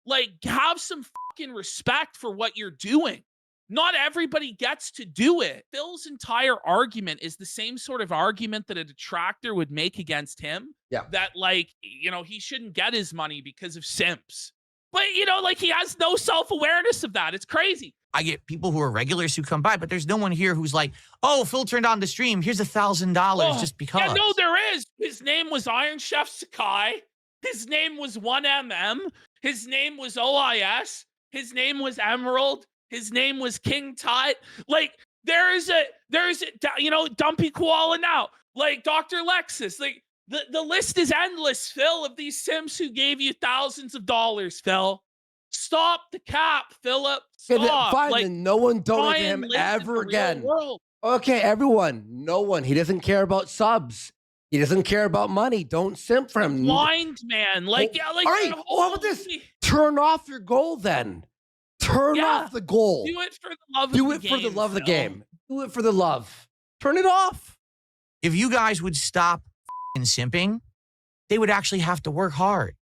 Like, have some fucking respect for what you're doing. Not everybody gets to do it. Phil's entire argument is the same sort of argument that a detractor would make against him. Yeah. That, like, you know, he shouldn't get his money because of simps. But, you know, like, he has no self-awareness of that. It's crazy. I get people who are regulars who come by, but there's no one here who's like, oh, Phil turned on the stream. Here's $1,000 just because. Yeah, no, there is. His name was Iron Chef Sakai. His name was 1MM. His name was OIS. His name was Emerald. His name was King Tut. Like, there's a, you know, Dumpy Koala now. Like, Dr. Lexus. Like, the list is endless, Phil, of these Sims who gave you thousands of dollars, Phil. Stop the cap, Philip. Stop. Fine, Like, then no one try donate to and him live in ever the real again. world. Okay, everyone, no one. He doesn't care about subs. He doesn't care about money. Don't simp for him. Blind man. Like, yeah, like, all right, what about this? Turn off your goal then. Turn off the goal. Do it for the love of Do the it game. for the love of the Phil. game. Do it for the love. Turn it off. If you guys would stop simping, they would actually have to work hard.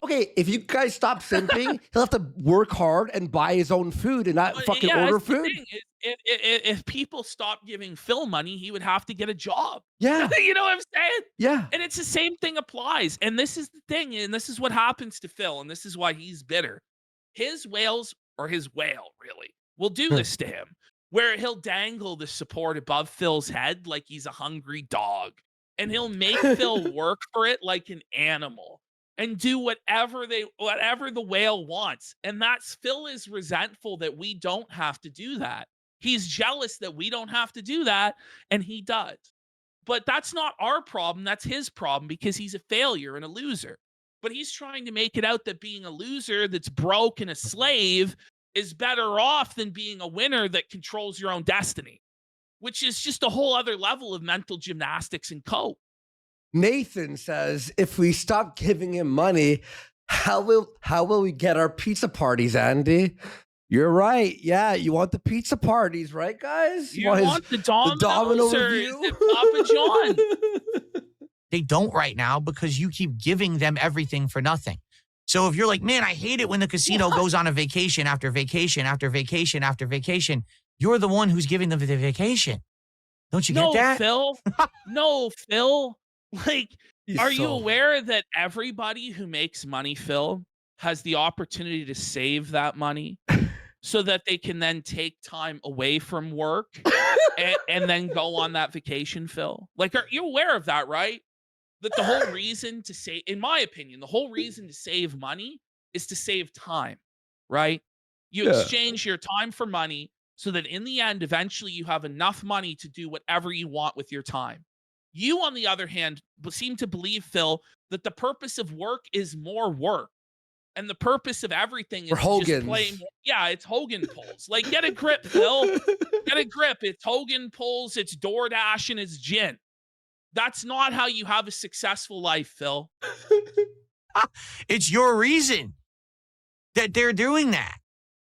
Okay, if you guys stop simping, he'll have to work hard and buy his own food and not fucking order that's the food. thing. If people stopped giving Phil money, he would have to get a job. Yeah. You know what I'm saying? Yeah. And it's the same thing applies. And this is the thing, and this is what happens to Phil, and this is why he's bitter. His whales, or his whale, really, will do this to him, where he'll dangle the support above Phil's head like he's a hungry dog. And he'll make Phil work for it like an animal. And do whatever the whale wants. And that's, Phil is resentful that we don't have to do that. He's jealous that we don't have to do that, and he does. But that's not our problem, that's his problem, because he's a failure and a loser. But he's trying to make it out that being a loser that's broke and a slave is better off than being a winner that controls your own destiny, which is just a whole other level of mental gymnastics and cope. Nathan says, if we stop giving him money, how will we get our pizza parties, Andy? You're right. Yeah, you want the pizza parties, right, guys? You want the Domino review? Is it Papa John? They don't right now because you keep giving them everything for nothing. So if you're like, man, I hate it when the casino goes on a vacation after vacation after vacation after vacation, you're the one who's giving them the vacation. Don't you get that? Phil. No, Phil. Like, He's are you so- aware that everybody who makes money, Phil, has the opportunity to save that money so that they can then take time away from work and then go on that vacation, Phil? Like, are you aware of that, right? That the whole reason to save, in my opinion, the whole reason to save money is to save time, right? You exchange your time for money so that in the end, eventually you have enough money to do whatever you want with your time. You, on the other hand, seem to believe, Phil, that the purpose of work is more work. And the purpose of everything is just playing. Yeah, it's Hogan pulls. Like, get a grip, Phil. Get a grip. It's Hogan pulls, it's DoorDash, and it's gin. That's not how you have a successful life, Phil. It's your reason that they're doing that.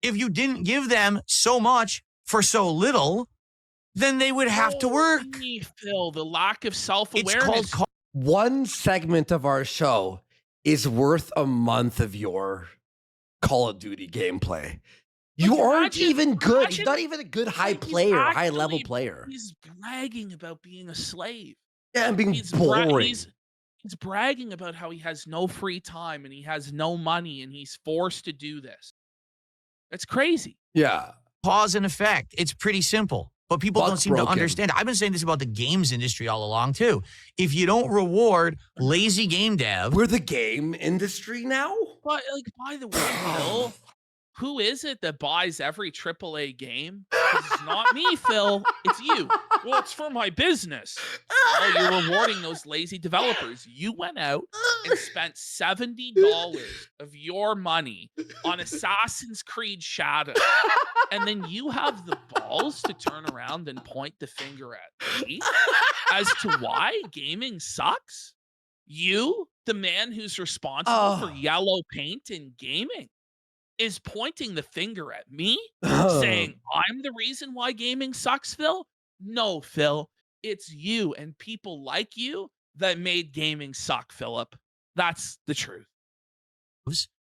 If you didn't give them so much for so little, then they would have to work. Phil, the lack of self-awareness. It's called One segment of our show is worth a month of your Call of Duty gameplay. You aren't even good. He's not even a good high-level player. He's bragging about being a slave. Yeah, and being boring. He's bragging about how he has no free time and he has no money and he's forced to do this. That's crazy. Yeah. cause and effect. It's pretty simple. But people don't Buck seem to broken. understand. I've been saying this about the games industry all along, too. If you don't reward lazy game dev, We're the game industry now? But like, by the way, Phil, who is it that buys every AAA game? 'Cause it's not me, Phil. It's you. Well, it's for my business. Oh, you're rewarding those lazy developers. You went out and spent $70 of your money on Assassin's Creed Shadow. And then you have the balls to turn around and point the finger at me as to why gaming sucks? You, the man who's responsible for yellow paint in gaming, is pointing the finger at me, saying I'm the reason why gaming sucks, Phil? No, Phil. It's you and people like you that made gaming suck, Philip. That's the truth.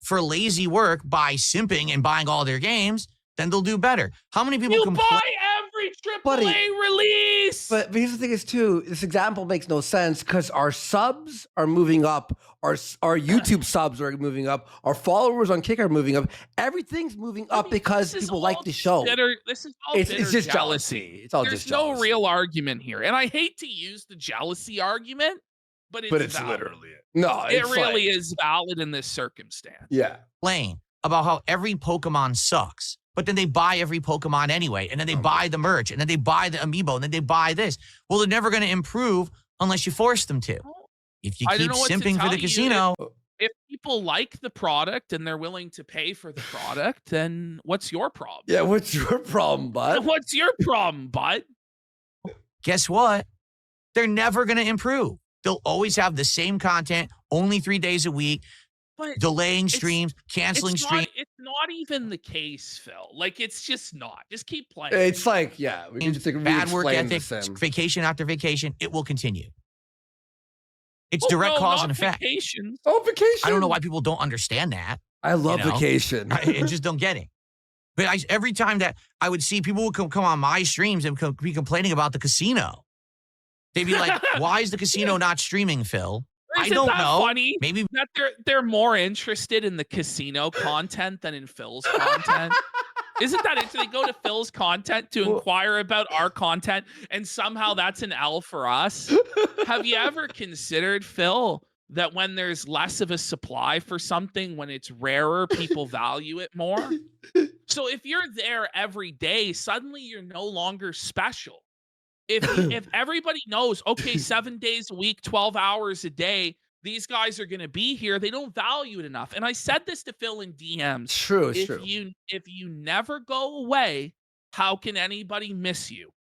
for lazy work by simping and buying all their games, then they'll do better. How many people You complain? buy every AAA Buddy, release. But here's the thing is too, this example makes no sense because our subs are moving up, our YouTube subs are moving up, our followers on Kick are moving up. Everything's moving up because This is people like all the show. This is all It's bitter just jealousy. It's all There's just no jealousy. real argument here. And I hate to use the jealousy argument, but it's valid. literally it. No, It it's really like- is valid in this circumstance. Yeah. About how every Pokemon sucks, but then they buy every Pokemon anyway, and then they buy the merch, and then they buy the amiibo, and then they buy this. Well, they're never going to improve unless you force them to. If you I don't keep know what to simping for tell the you. casino, If people like the product and they're willing to pay for the product, then what's your problem? Yeah, what's your problem, bud? What's your problem, bud? guess what? They're never going to improve. They'll always have the same content, only 3 days a week, But delaying it's- streams, canceling it's streams. not, it's not even the case, Phil. Like, it's just not. Just keep playing. It's like, yeah, we can just like Bad work re-explain ethic, the sim. vacation after vacation, it will continue. It's Oh, direct no, cause not and effect. vacations. Oh, vacation. I don't know why people don't understand that. I love know? vacation. I just don't get it. But every time that I would see people would come on my streams and be complaining about the casino, they'd be like, "Why is the casino not streaming, Phil?" I Isn't don't that know. Funny Maybe that they're more interested in the casino content than in Phil's content. Isn't that interesting? They go to Phil's content to inquire about our content, and somehow that's an L for us. Have you ever considered, Phil, that when there's less of a supply for something, when it's rarer, people value it more? So if you're there every day, suddenly you're no longer special. If everybody knows, okay, 7 days a week, 12 hours a day, these guys are going to be here, they don't value it enough. And I said this to Phil in DMs. It's true. It's true. If you never go away, how can anybody miss you?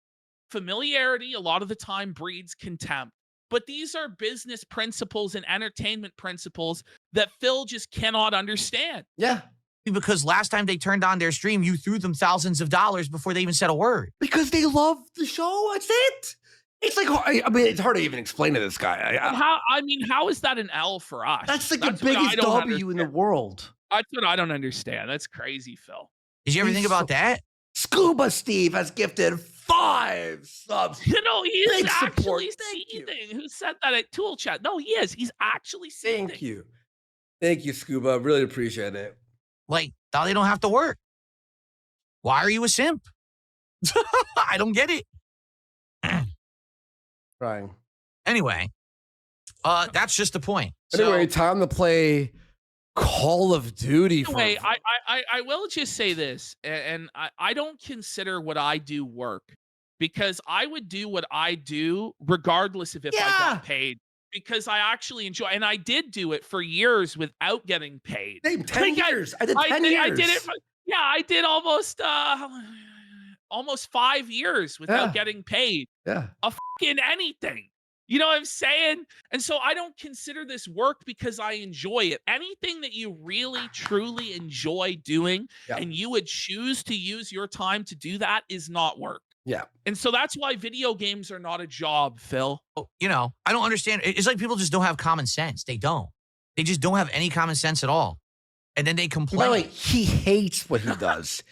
Familiarity a lot of the time breeds contempt. But these are business principles and entertainment principles that Phil just cannot understand. Yeah. because last time they turned on their stream, you threw them thousands of dollars before they even said a word. Because they love the show. That's it. It's like, I mean, it's hard to even explain to this guy. How is that an L for us? That's like That's the what I biggest don't W in the understand. world. That's what I don't understand. That's crazy, Phil. Did you ever He's think about so- that? Scuba Steve has gifted 5 subs. You know, he is Big support. actually Thank you. seething. Who said that at Tool Chat? No, he is. He's actually seething. Thank you. Thank you, Scuba. Really appreciate it. Like, now they don't have to work. Why are you a simp? I don't get it. Trying. Anyway, that's just the point. Anyway, time to play Call of Duty. Anyway, I will just say this, and I don't consider what I do work, because I would do what I do regardless of if I Yeah. got paid, because I actually enjoy, and I did do it for years without getting paid. Same, 10 Like, years. I did 10 years. I did it. Yeah, I did almost 5 years without Yeah. getting paid Yeah. a fucking anything. You know what I'm saying? And so I don't consider this work because I enjoy it. Anything that you really, truly enjoy doing, Yeah. and you would choose to use your time to do that, is not work. Yeah. And so that's why video games are not a job, Phil. You know, I don't understand. It's like people just don't have common sense. They don't. They just don't have any common sense at all. And then they By complain. the way, he hates what he does.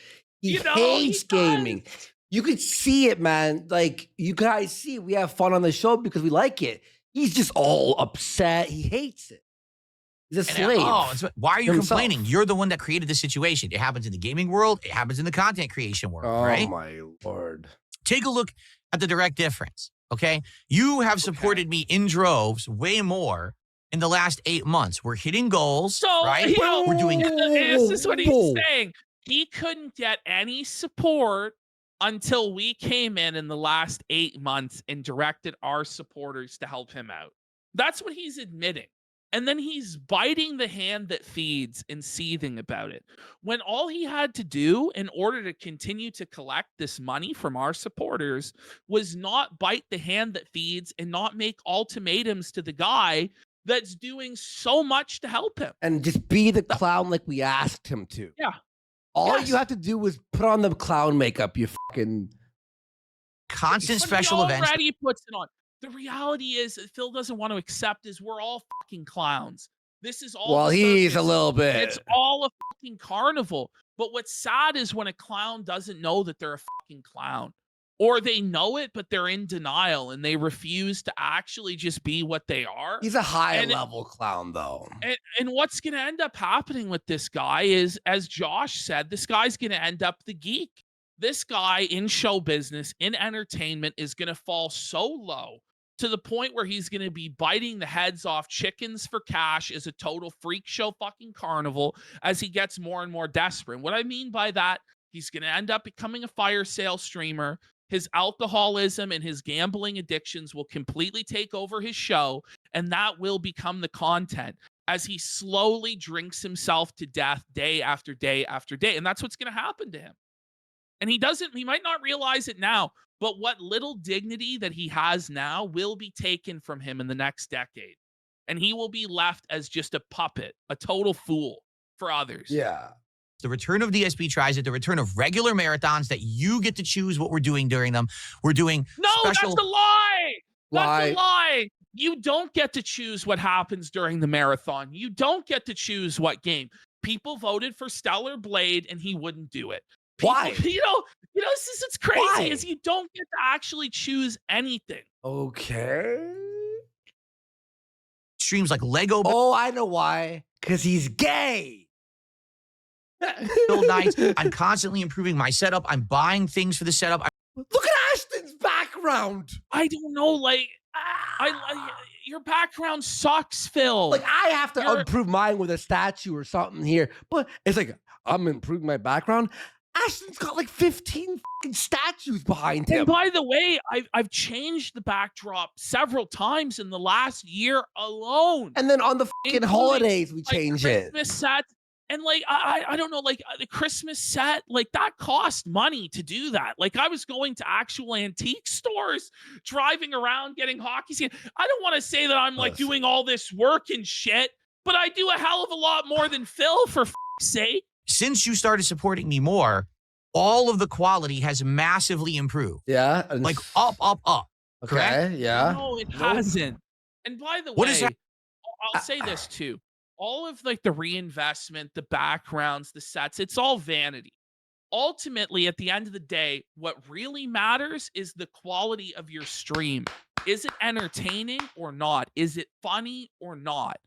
He You know, hates he does. gaming. You could see it, man. Like, you guys see, we have fun on the show because we like it. He's just all upset. He hates it. He's a And, slave. why are you himself. complaining? You're the one that created the situation. It happens in the gaming world. It happens in the content creation world, Oh right? my Lord. Take a look at the direct difference, okay? You have supported me in droves way more in the last 8 months. We're hitting goals, So, right? you know, We're doing this is what he's Whoa. saying. He couldn't get any support until we came in the last 8 months and directed our supporters to help him out. That's what he's admitting. And then he's biting the hand that feeds and seething about it. When all he had to do in order to continue to collect this money from our supporters was not bite the hand that feeds and not make ultimatums to the guy that's doing so much to help him. And just be the clown like we asked him to. Yeah. All Yes. you have to do was put on the clown makeup, you fucking. constant But special he events. already puts it on. The reality is that Phil doesn't want to accept is we're all fucking clowns. This is all Well, the he's a circus. little bit. It's all a fucking carnival. But what's sad is when a clown doesn't know that they're a fucking clown. Or they know it, but they're in denial and they refuse to actually just be what they are. He's a high And- level clown, though. And what's going to end up happening with this guy is, as Josh said, this guy's going to end up the geek. This guy in show business, in entertainment, is going to fall so low to the point where he's going to be biting the heads off chickens for cash as a total freak show fucking carnival as he gets more and more desperate. What I mean by that, he's going to end up becoming a fire sale streamer. His alcoholism and his gambling addictions will completely take over his show, and that will become the content as he slowly drinks himself to death day after day after day. And that's what's going to happen to him. And he might not realize it now, but what little dignity that he has now will be taken from him in the next decade. And he will be left as just a puppet, a total fool for others. Yeah. The return of DSP tries it, the return of regular marathons that you get to choose what we're doing during them. We're doing No, special. that's a lie. That's Lie. a lie. You don't get to choose what happens during the marathon. You don't get to choose what game. People voted for Stellar Blade and he wouldn't do it. People, Why? You know, this is what's crazy Why? is you don't get to actually choose anything. Okay. Streams like Lego Oh, I know why. Because he's gay. build nights. I'm constantly improving my setup. I'm buying things for the setup. Look at Ashton's background. I don't know, like your background sucks, Phil. Like, I have to You're- improve mine with a statue or something here. But it's like, I'm improving my background. Ashton's got like 15 fucking statues behind him. And by the way, I've changed the backdrop several times in the last year alone. And then on the fucking Including, holidays, we like, change it. Christmas sets. And like I don't know, like the Christmas set, like that cost money to do that. Like I was going to actual antique stores, driving around, getting hockey scenes. I don't want to say that I'm like Listen. doing all this work and shit, but I do a hell of a lot more than Phil, for fuck's sake. Since you started supporting me more, all of the quality has massively improved. Yeah. and- Like up, up, up. okay. correct? Yeah. No, it hasn't. And by the What way, is that? I'll say this too. All of like the reinvestment, the backgrounds, the sets, it's all vanity. Ultimately, at the end of the day, what really matters is the quality of your stream. Is it entertaining or not? Is it funny or not?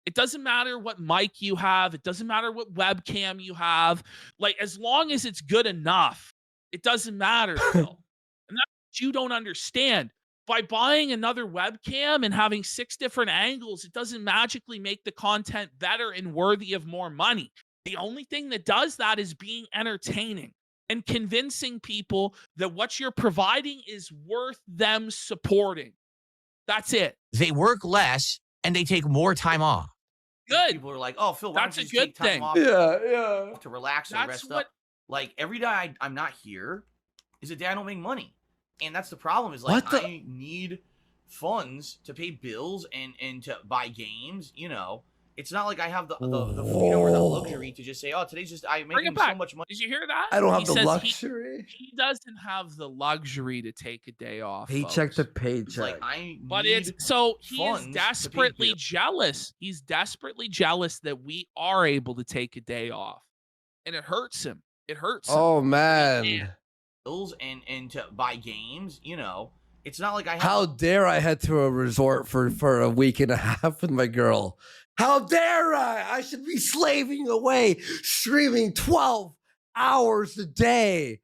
It doesn't matter what mic you have. It doesn't matter what webcam you have. Like, as long as it's good enough, it doesn't matter, Phil. And that's what you don't understand. By buying another webcam and having 6 different angles, it doesn't magically make the content better and worthy of more money. The only thing that does that is being entertaining and convincing people that what you're providing is worth them supporting. That's it. They work less and they take more time off. Good. People are like, "Oh, Phil, why That's don't a you just take good time thing. off Yeah. to relax and That's rest what- up?" Like every day I'm not here is a day I don't make money, and that's the problem. Is like What the- I need funds to pay bills and to buy games. You know, it's not like I have the freedom or the luxury to just say, "Oh, today's just I'm Bring making it back. so much money." Did you hear that? I don't have He the says luxury. He doesn't have the luxury to take a day off. Paycheck to folks. It's like paycheck. I But need it's so he funds is to pay desperately bills. jealous. He's desperately jealous that we are able to take a day off. And it hurts him. It hurts him. Oh, man. bills and to buy games. You know, it's not like I have How dare I head to a resort for a week and a half with my girl? How dare I? I should be slaving away, streaming 12 hours a day.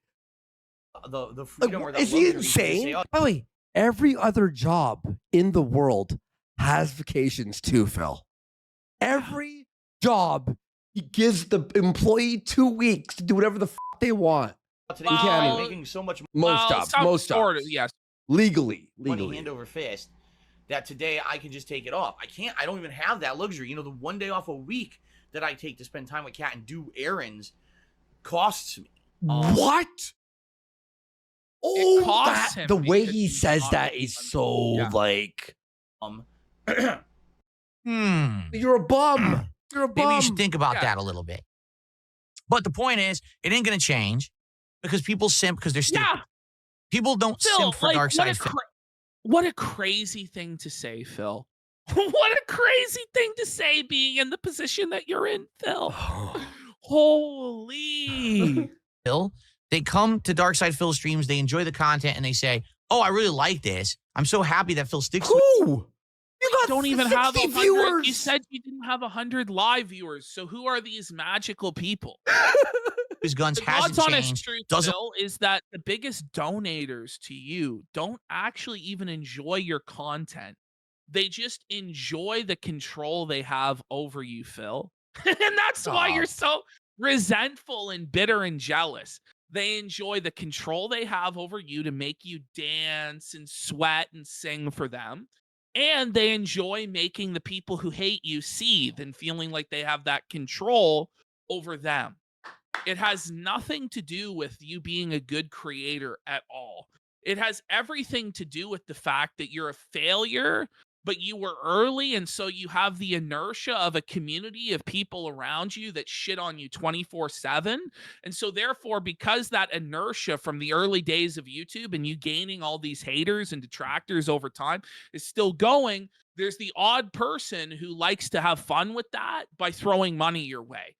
the Like, freedom or the is he luxury to just say, insane? "Oh, By the way, every other job in the world has vacations too, Phil. Every job, he gives the employee 2 weeks to do whatever the they want. today In Canada. I'm making so much Most jobs, most sort of, jobs. yes. Legally. money hand over fist that today I can just take it off. I don't even have that luxury. You know, the one day off a week that I take to spend time with Kat and do errands costs me. What? Oh, costs that, him the way because he he's says not that making is money. so Yeah. like, Hmm. you're a bum. You're a bum. Maybe you should think about Yeah. that a little bit. But the point is, it ain't going to change because people simp because they're stupid. Yeah, People don't Phil, simp for like, dark side. what a crazy thing to say, Phil. What a crazy thing to say being in the position that you're in, Phil. Holy. Phil, they come to Dark Side Phil streams, they enjoy the content, and they say, "Oh, I really like this. I'm so happy that Phil sticks with Who? You got Don't even have 60 100. viewers. You said you didn't have 100 live viewers. So who are these magical people? his guns." The Hasn't God's honest changed. truth, Doesn't Phil, is that the biggest donators to you don't actually even enjoy your content. They just enjoy the control they have over you, Phil. And that's why you're so resentful and bitter and jealous. They enjoy the control they have over you to make you dance and sweat and sing for them. And they enjoy making the people who hate you seethe and feeling like they have that control over them. It has nothing to do with you being a good creator at all. It has everything to do with the fact that you're a failure, but you were early. And so you have the inertia of a community of people around you that shit on you 24/7. And so, therefore, because that inertia from the early days of YouTube and you gaining all these haters and detractors over time is still going, there's the odd person who likes to have fun with that by throwing money your way.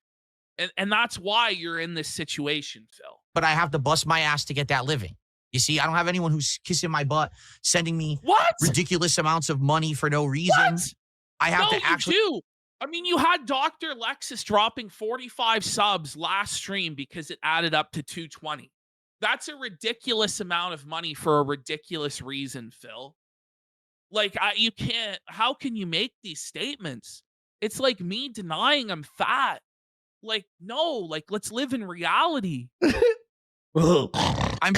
And that's why you're in this situation, Phil. but I have to bust my ass to get that living. You see, I don't have anyone who's kissing my butt, sending me What? ridiculous amounts of money for no reason. What? I have No, to actually. you do. I mean, you had Dr. Lexus dropping 45 subs last stream because it added up to 220. That's a ridiculous amount of money for a ridiculous reason, Phil. Like, you can't, how can you make these statements? It's like me denying I'm fat. Like, no, like, let's live in reality. I'm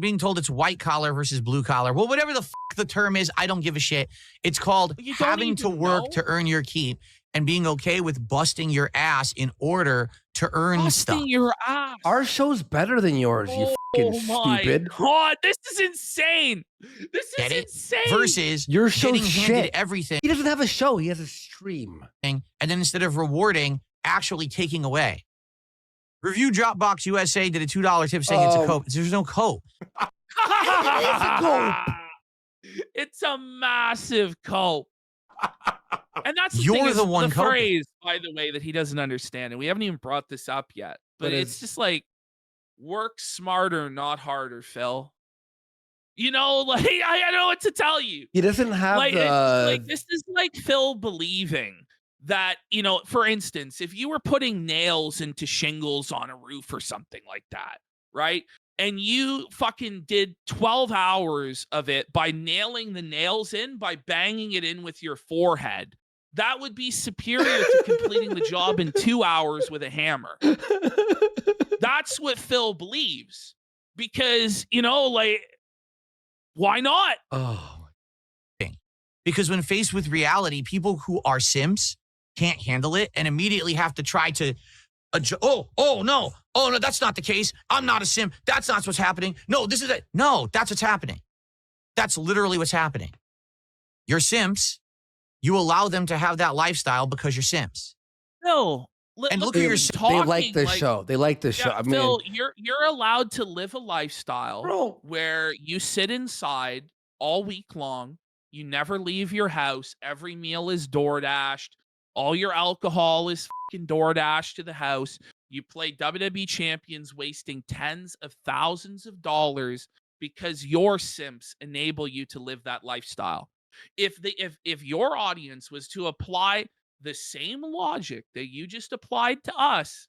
being told it's white collar versus blue collar. Well, whatever the the term is, I don't give a shit. It's called You don't having to even work know? to earn your keep and being okay with busting your ass in order to earn stuff. Busting your ass. Our show's better than yours, you fucking my stupid. God, this is insane. This is Get it? insane. Versus Your show's getting handed shit. everything, He doesn't have a show. He has a stream. and then instead of rewarding, actually taking away. Review Dropbox USA did a $2 tip saying it's a cope. There's no cope. It's a massive cope. And that's the You're thing is the one the coping. phrase, by the way, that he doesn't understand. And we haven't even brought this up yet. But But it's just like, work smarter, not harder, Phil. You know, like, I don't know what to tell you. He doesn't have Like, the. it's just like, this is like Phil believing that, you know, for instance, if you were putting nails into shingles on a roof or something like that, right? And you fucking did 12 hours of it by nailing the nails in, by banging it in with your forehead, that would be superior to completing the job in 2 hours with a hammer. That's what Phil believes. Because, you know, like, why not? Oh, Because when faced with reality, people who are simps can't handle it and immediately have to try to oh no, that's not the case. I'm not a simp. That's not what's happening. No, this is it. No, that's what's happening. That's literally what's happening. You're simps. You allow them to have that lifestyle because you're simps. Phil, And look they, at your they like this show. They like this show. Yeah, I mean, Phil, you're allowed to live a lifestyle Bro. where you sit inside all week long. You never leave your house. Every meal is door dashed. All your alcohol is fucking door dashed to the house. You play WWE champions, wasting tens of thousands of dollars because your simps enable you to live that lifestyle. If your audience was to apply the same logic that you just applied to us,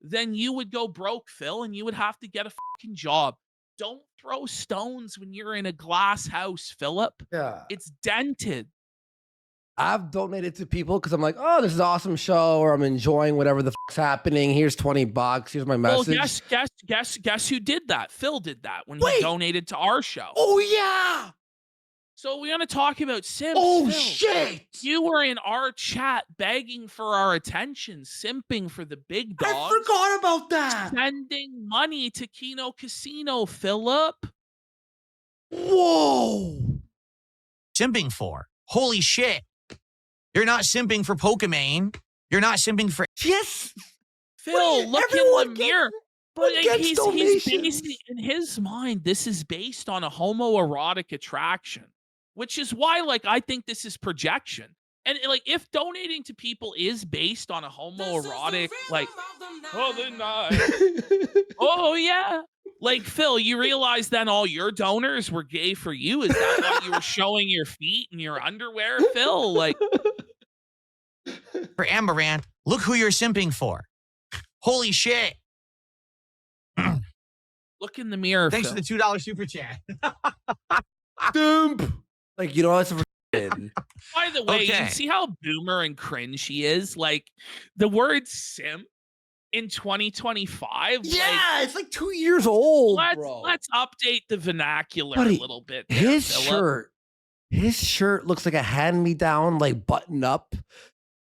then you would go broke, Phil, and you would have to get a fucking job. Don't throw stones when you're in a glass house, Philip. Yeah. It's dented. I've donated to people because I'm like, oh, this is an awesome show, or I'm enjoying whatever the fuck's happening. Here's $20. Here's my Well, message. guess who did that? Phil did that when Wait. he donated to our show. Oh yeah. So we want to talk about simps. Oh Phil. shit. You were in our chat begging for our attention, simping for the big dogs. I forgot about that. Sending money to Kino Casino, Philip. Whoa. Simping for. Holy shit. You're not simping for Pokemon. You're not simping for. Yes. Phil, look in everyone the mirror. But gets he's donations. basing, in his mind, this is based on a homoerotic attraction, which is why, like, I think this is projection. And like, if donating to people is based on a homoerotic, like, oh, the night, oh yeah, like Phil, you realize then all your donors were gay for you? Is that why you were showing your feet in your underwear, Phil? Like, For Amaranth, look who you're simping for. Holy shit. look in the mirror. Thanks Phil. for the $2 super chat. Dump. Like, you know what's By the way, Okay. you see how boomer and cringe he is? Like, the word simp in 2025. yeah, it's like 2 years old, Like, bro. let's update the vernacular Buddy, a little bit. there, His Philip. shirt looks like a hand-me-down, like button up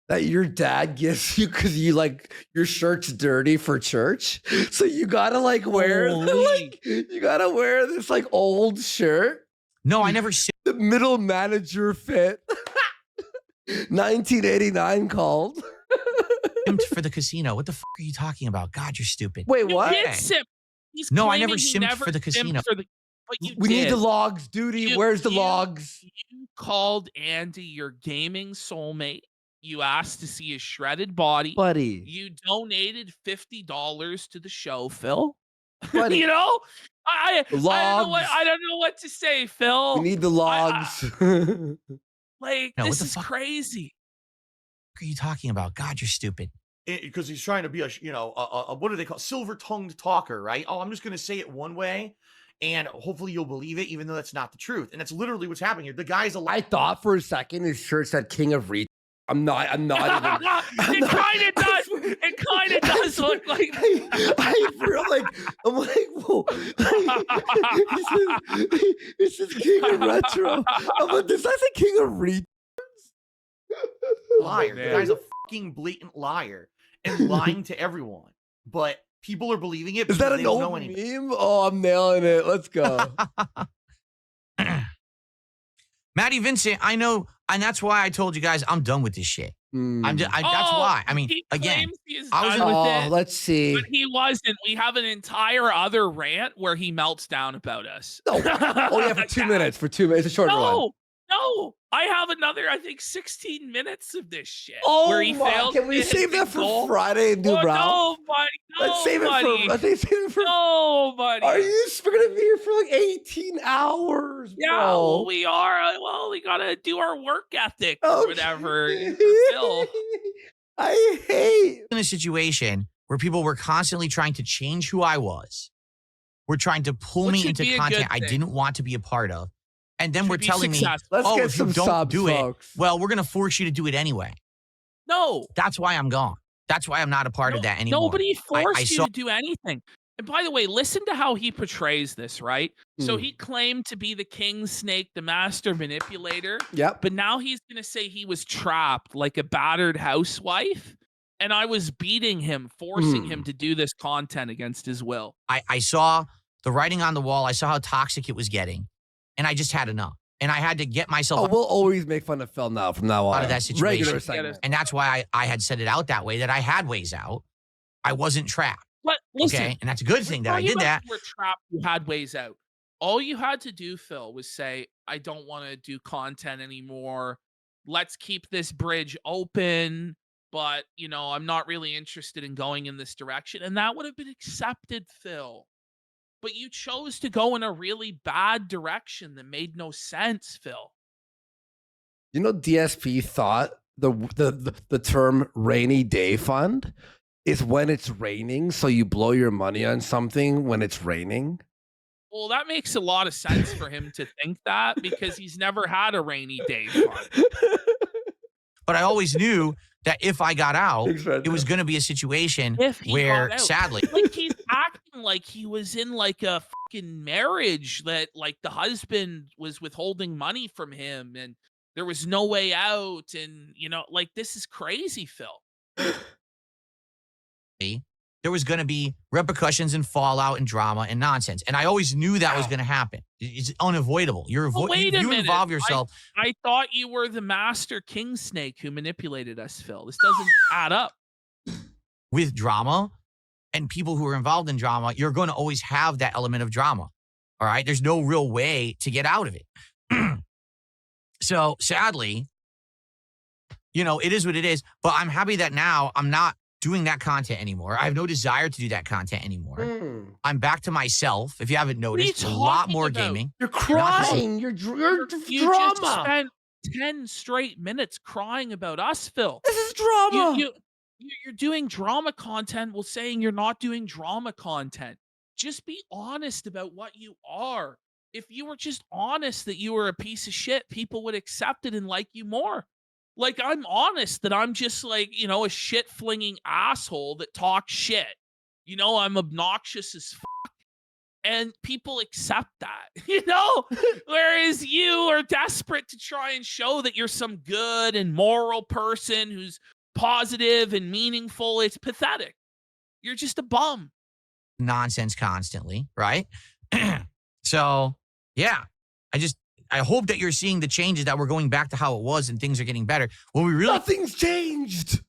that your dad gives you because you like your shirt's dirty for church. So you gotta like wear Holy. you gotta wear this like old shirt. No, I never simped The middle manager fit. 1989 called. for the casino. What the fuck are you talking about? God, you're stupid. Wait, You what? did simp. He's No, I claiming never he simped never for the simped casino. but you We need did. the logs, duty. You- Where's the you- logs? You called Andy your gaming soulmate. You asked to see his shredded body. Buddy. You donated $50 to the show, Phil. Buddy. You know, I don't know Logs. what to say, Phil. We need the logs. Like, No, what this the is fuck? crazy. What are you talking about? God, you're stupid. Because he's trying to be a what do they call silver-tongued talker, right? Oh, I'm just going to say it one way, and hopefully you'll believe it, even though that's not the truth. And that's literally what's happening here. The guy's a I thought for a second his shirt said King of Reach. I'm not even. It kind of does. It kind of does look like. I feel like I'm like, whoa. This is King of Retro. I'm like, does that say King of Reach? liar. The man. guy's a fucking blatant liar and lying to everyone. But people are believing it Is because that they an don't know old anything. meme? Oh, I'm nailing it. Let's go. Maddie Vincent, I know, and that's why I told you guys I'm done with this shit. I'm just, that's Oh, why. I mean, he again, claims he is I was done in- with Oh, it, let's see. but he wasn't. We have an entire other rant where he melts down about us. Oh yeah, for 2 minutes. For 2 minutes. It's a shorter one. No, I have another, I think, 16 minutes of this shit. Oh where he my! failed Can we to hit save the that for goal. Friday and do Oh, Brown? no, buddy. Let's save it for. Let's save it for. No, buddy. Are you? We're gonna be here for like 18 hours, Yeah, bro. well, we are. Well, we gotta do our work ethic or Okay. whatever. For Phil. I hate. in a situation where people were constantly trying to change who I was. Were trying to pull Which me should into be a content good I thing. didn't want to be a part of. And then Should we're be telling me, successful. Let's oh, get if you some don't subs, do it, folks. well, we're going to force you to do it anyway. No. That's why I'm gone. That's why I'm not a part of that anymore. Nobody forced you saw- to do anything. And by the way, listen to how he portrays this, right? So Hmm. he claimed to be the king snake, the master manipulator, Yep. but now he's going to say he was trapped like a battered housewife. And I was beating him, forcing him to do this content against his will. I saw the writing on the wall. I saw how toxic it was getting. And I just had enough. And I had to get myself Oh, we'll always make fun of Phil now from now on. out of that situation. Regular Get segment. us- And that's why I had said it out that way, that I had ways out. I wasn't trapped. But listen, Okay. And that's a good thing that I you did that. were trapped, you had ways out. All you had to do, Phil, was say, I don't want to do content anymore. Let's keep this bridge open. But, you know, I'm not really interested in going in this direction. And that would have been accepted, Phil. But you chose to go in a really bad direction that made no sense, Phil. You know, DSP thought the term rainy day fund is when it's raining, so you blow your money on something when it's raining. Well, that makes a lot of sense for him to think that because he's never had a rainy day fund. But I always knew that if I got out, Thanks, man. it was going to be a situation If he where, got out. sadly, Like he's acting like he was in like a fucking marriage that like the husband was withholding money from him and there was no way out. And like this is crazy, Phil. there was going to be repercussions and fallout and drama and nonsense. And I always knew that was going to happen. It's unavoidable. Well, wait a you minute. involve yourself. I thought you were the master king snake who manipulated us, Phil. This doesn't add up. With drama and people who are involved in drama, you're going to always have that element of drama. All right. There's no real way to get out of it. So sadly, it is what it is. But I'm happy that now I'm not doing that content anymore. I have no desire to do that content anymore. I'm back to myself. If you haven't noticed, a lot more gaming. You're crying. You're You drama. just spent 10 straight minutes crying about us, Phil. This is drama. You're doing drama content while saying you're not doing drama content. Just be honest about what you are. If you were just honest that you were a piece of shit, people would accept it and like you more. Like, I'm honest that I'm just like, a shit flinging asshole that talks shit. I'm obnoxious as fuck. And people accept that, Whereas you are desperate to try and show that you're some good and moral person who's positive and meaningful. It's pathetic. You're just a bum. Nonsense constantly, right? So, yeah, I hope that you're seeing the changes, that we're going back to how it was and things are getting better. What we really Nothing's changed.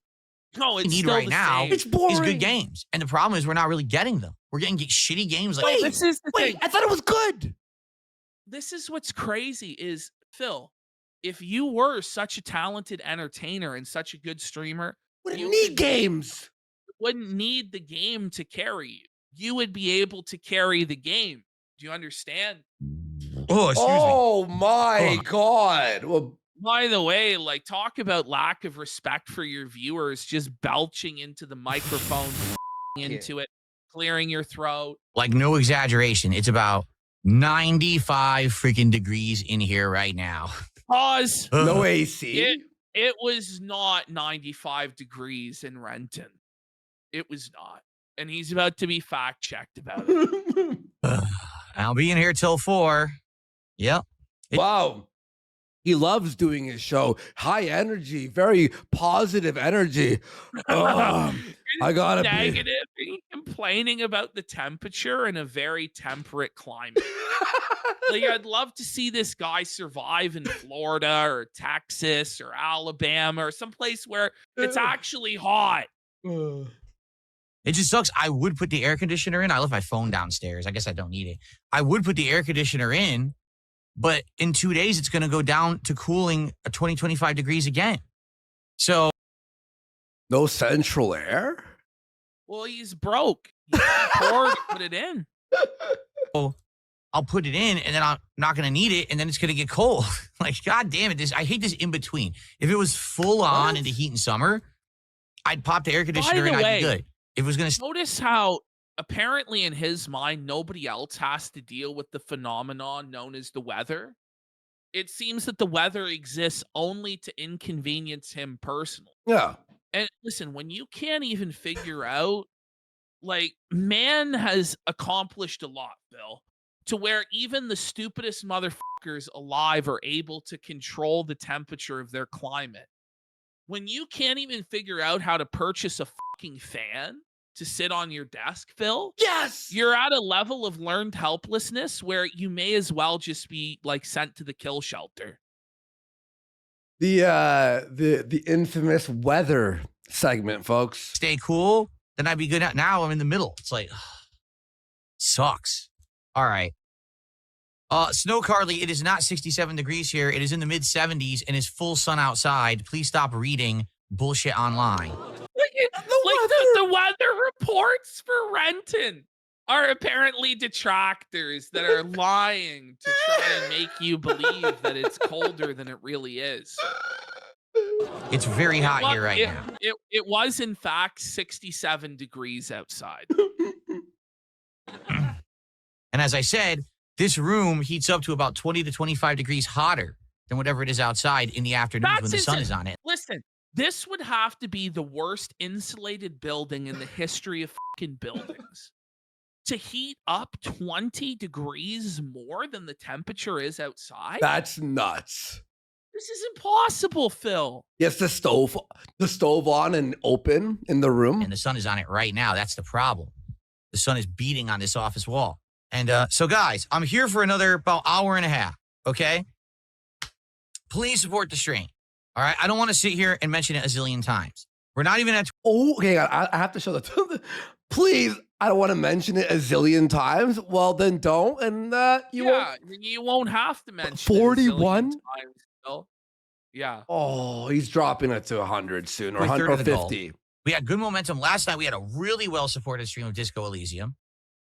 No, it's need still right the now same. It's boring. is good games. And the problem is we're not really getting them. We're getting shitty games like This is the thing. I thought it was good. This is what's crazy is, Phil, if you were such a talented entertainer and such a good streamer, We you didn't need could- games. wouldn't need the game to carry you. You would be able to carry the game. Do you understand? Oh, excuse me. Oh my Oh. God. Well, By the way, like, talk about lack of respect for your viewers, just belching into the microphone, into it, clearing your throat. Like, no exaggeration. It's about 95 freaking degrees in here right now. Pause. no AC. It was not 95 degrees in Renton. It was not. And he's about to be fact checked about it. I'll be in here till 4. Yep. Wow. He loves doing his show. High energy, very positive energy. I gotta be. Negative, and complaining about the temperature in a very temperate climate. Like, I'd love to see this guy survive in Florida or Texas or Alabama or someplace where it's actually hot. It just sucks. I would put the air conditioner in. I left my phone downstairs. I guess I don't need it. I would put the air conditioner in, but in 2 days, it's going to go down to cooling 20, 25 degrees again. So No central air? Well, he's broke. He can't afford to put it in. I'll put it in and then I'm not going to need it. And then it's going to get cold. Like, God damn it. I hate this in between. If it was full on into heat and summer, I'd pop the air conditioner the and I'd way, be good. If it was going to Notice how apparently in his mind, nobody else has to deal with the phenomenon known as the weather. It seems that the weather exists only to inconvenience him personally. Yeah. And listen, when you can't even figure out, like, man has accomplished a lot, Bill, to where even the stupidest motherfuckers alive are able to control the temperature of their climate. When you can't even figure out how to purchase a fucking fan to sit on your desk, Phil, Yes. you're at a level of learned helplessness where you may as well just be like sent to the kill shelter. The infamous weather segment, folks. stay cool, then I'd be good. Now I'm in the middle. It's like, sucks. All right. Snow Carly, it is not 67 degrees here. It is in the mid 70s and is full sun outside. Please stop reading bullshit online. The weather reports for Renton are apparently detractors that are lying to try and make you believe that it's colder than it really is. It's very hot here right now. It was, in fact, 67 degrees outside. And as I said, this room heats up to about 20 to 25 degrees hotter than whatever it is outside in the afternoons when the sun is on it. Listen, this would have to be the worst insulated building in the history of fucking buildings. To heat up 20 degrees more than the temperature is outside? That's nuts. This is impossible, Phil. Yes, the stove on and open in the room. And the sun is on it right now. That's the problem. The sun is beating on this office wall. And so, guys, I'm here for another about hour and a half, okay? Please support the stream, all right? I don't want to sit here and mention it a zillion times. We're not even at... Oh, okay, I have to show the... Please, I don't want to mention it a zillion times. Well, then don't, and you won't have to mention 41? it a zillion times, Phil. Yeah. Oh, he's dropping it to 100 soon, or We're third 100 of or the goal. 50. We had good momentum. Last night, we had a really well-supported stream of Disco Elysium.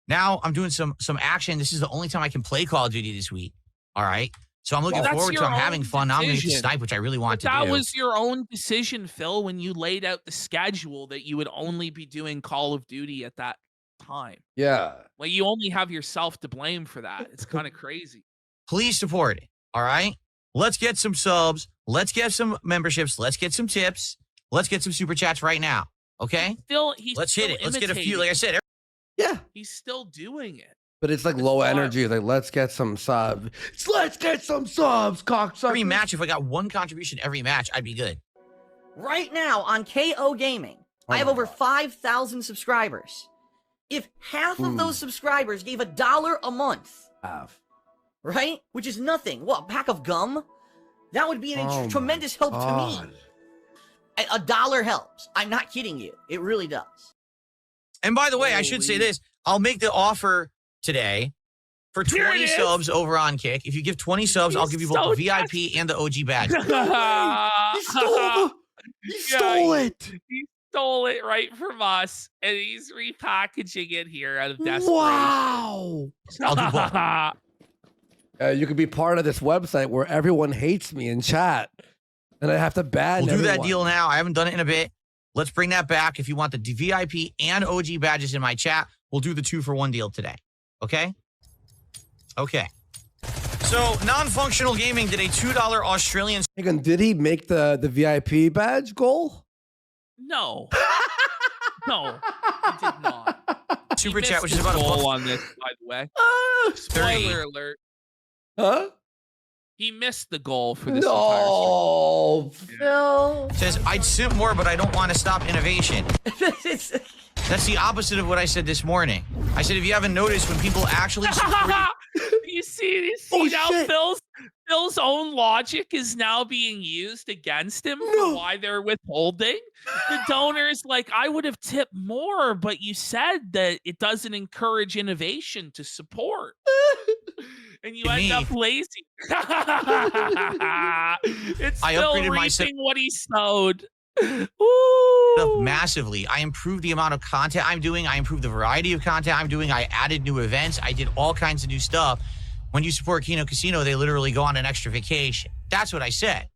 Now, I'm doing some action. This is the only time I can play Call of Duty this week, all right? So I'm looking forward to it. I'm having fun. Now I'm going to get to snipe, which I really want to do. That was your own decision, Phil, when you laid out the schedule that you would only be doing Call of Duty at that time. Yeah. Like, you only have yourself to blame for that. It's kind of crazy. Please support it, all right? Let's get some subs. Let's get some memberships. Let's get some tips. Let's get some super chats right now, okay? Let's hit it. Let's get a few. Like I said, Yeah. He's still doing it. But it's like low energy. It's like, let's get some subs. Let's get some subs, cocksucker. every match, if I got one contribution every match, I'd be good. Right now on KO Gaming, I have over 5,000 subscribers. If half of those subscribers gave $1 a month, right? Which is nothing. What, a pack of gum? That would be a tremendous help to me. $1 helps. I'm not kidding you. It really does. And by the way, I should say this. I'll make the offer today for 20 subs over on Kick. If you give 20 subs, I'll give you both the VIP and the OG badge. He stole it. He stole it right from us, and he's repackaging it here out of desperation. Wow. I'll do both. You could be part of this website where everyone hates me in chat, and I have to ban We'll do everyone. that deal now. I haven't done it in a bit. Let's bring that back. If you want the VIP and OG badges in my chat, we'll do the 2-for-1 deal today. Okay? Okay. So, non-functional gaming did a $2 Australian... Hang on, did he make the VIP badge goal? No. No, he did not. Super He chat, which missed is about his a goal buck. on this, by the way. 30. Spoiler alert. Huh? He missed the goal for this entire stream. No, Phil. Says, I'd simp more, but I don't want to stop innovation. It's- That's the opposite of what I said this morning. I said, if you haven't noticed, when people actually support You see Oh, now shit. Phil's own logic is now being used against him for why they're withholding. The donor's like, I would have tipped more, but you said that it doesn't encourage innovation to support. And you end up lazy. It's I still upgraded my reaping what he sowed. Ooh. massively. I improved the amount of content I'm doing. I improved the variety of content I'm doing. I added new events. I did all kinds of new stuff. When you support Kino Casino, they literally go on an extra vacation. That's what I said.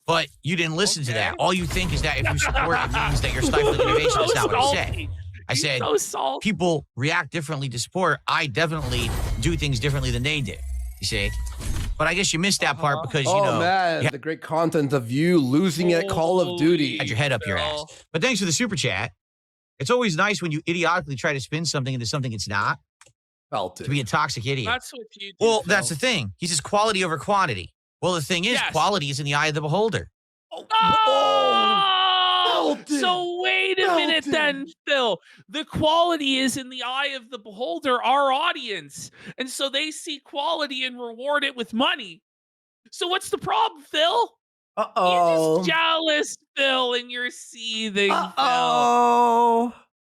But you didn't listen to that. All you think is that if you support, it means that you're stifling innovation. That's not what I said. I said people react differently to sport. I definitely do things differently than they did. You see? But I guess you missed that part because, you know. Oh, man. The great content of you losing at Call of Duty. Had your head up your ass. But thanks for the super chat. It's always nice when you idiotically try to spin something into something it's not. Felt it. To be a toxic idiot. That's what you do. Well, that's the thing. He says quality over quantity. Well, the thing is, quality is in the eye of the beholder. So wait a minute then, Phil. The quality is in the eye of the beholder, our audience. And so they see quality and reward it with money. So what's the problem, Phil? You're just jealous, Phil, and you're seething, Phil.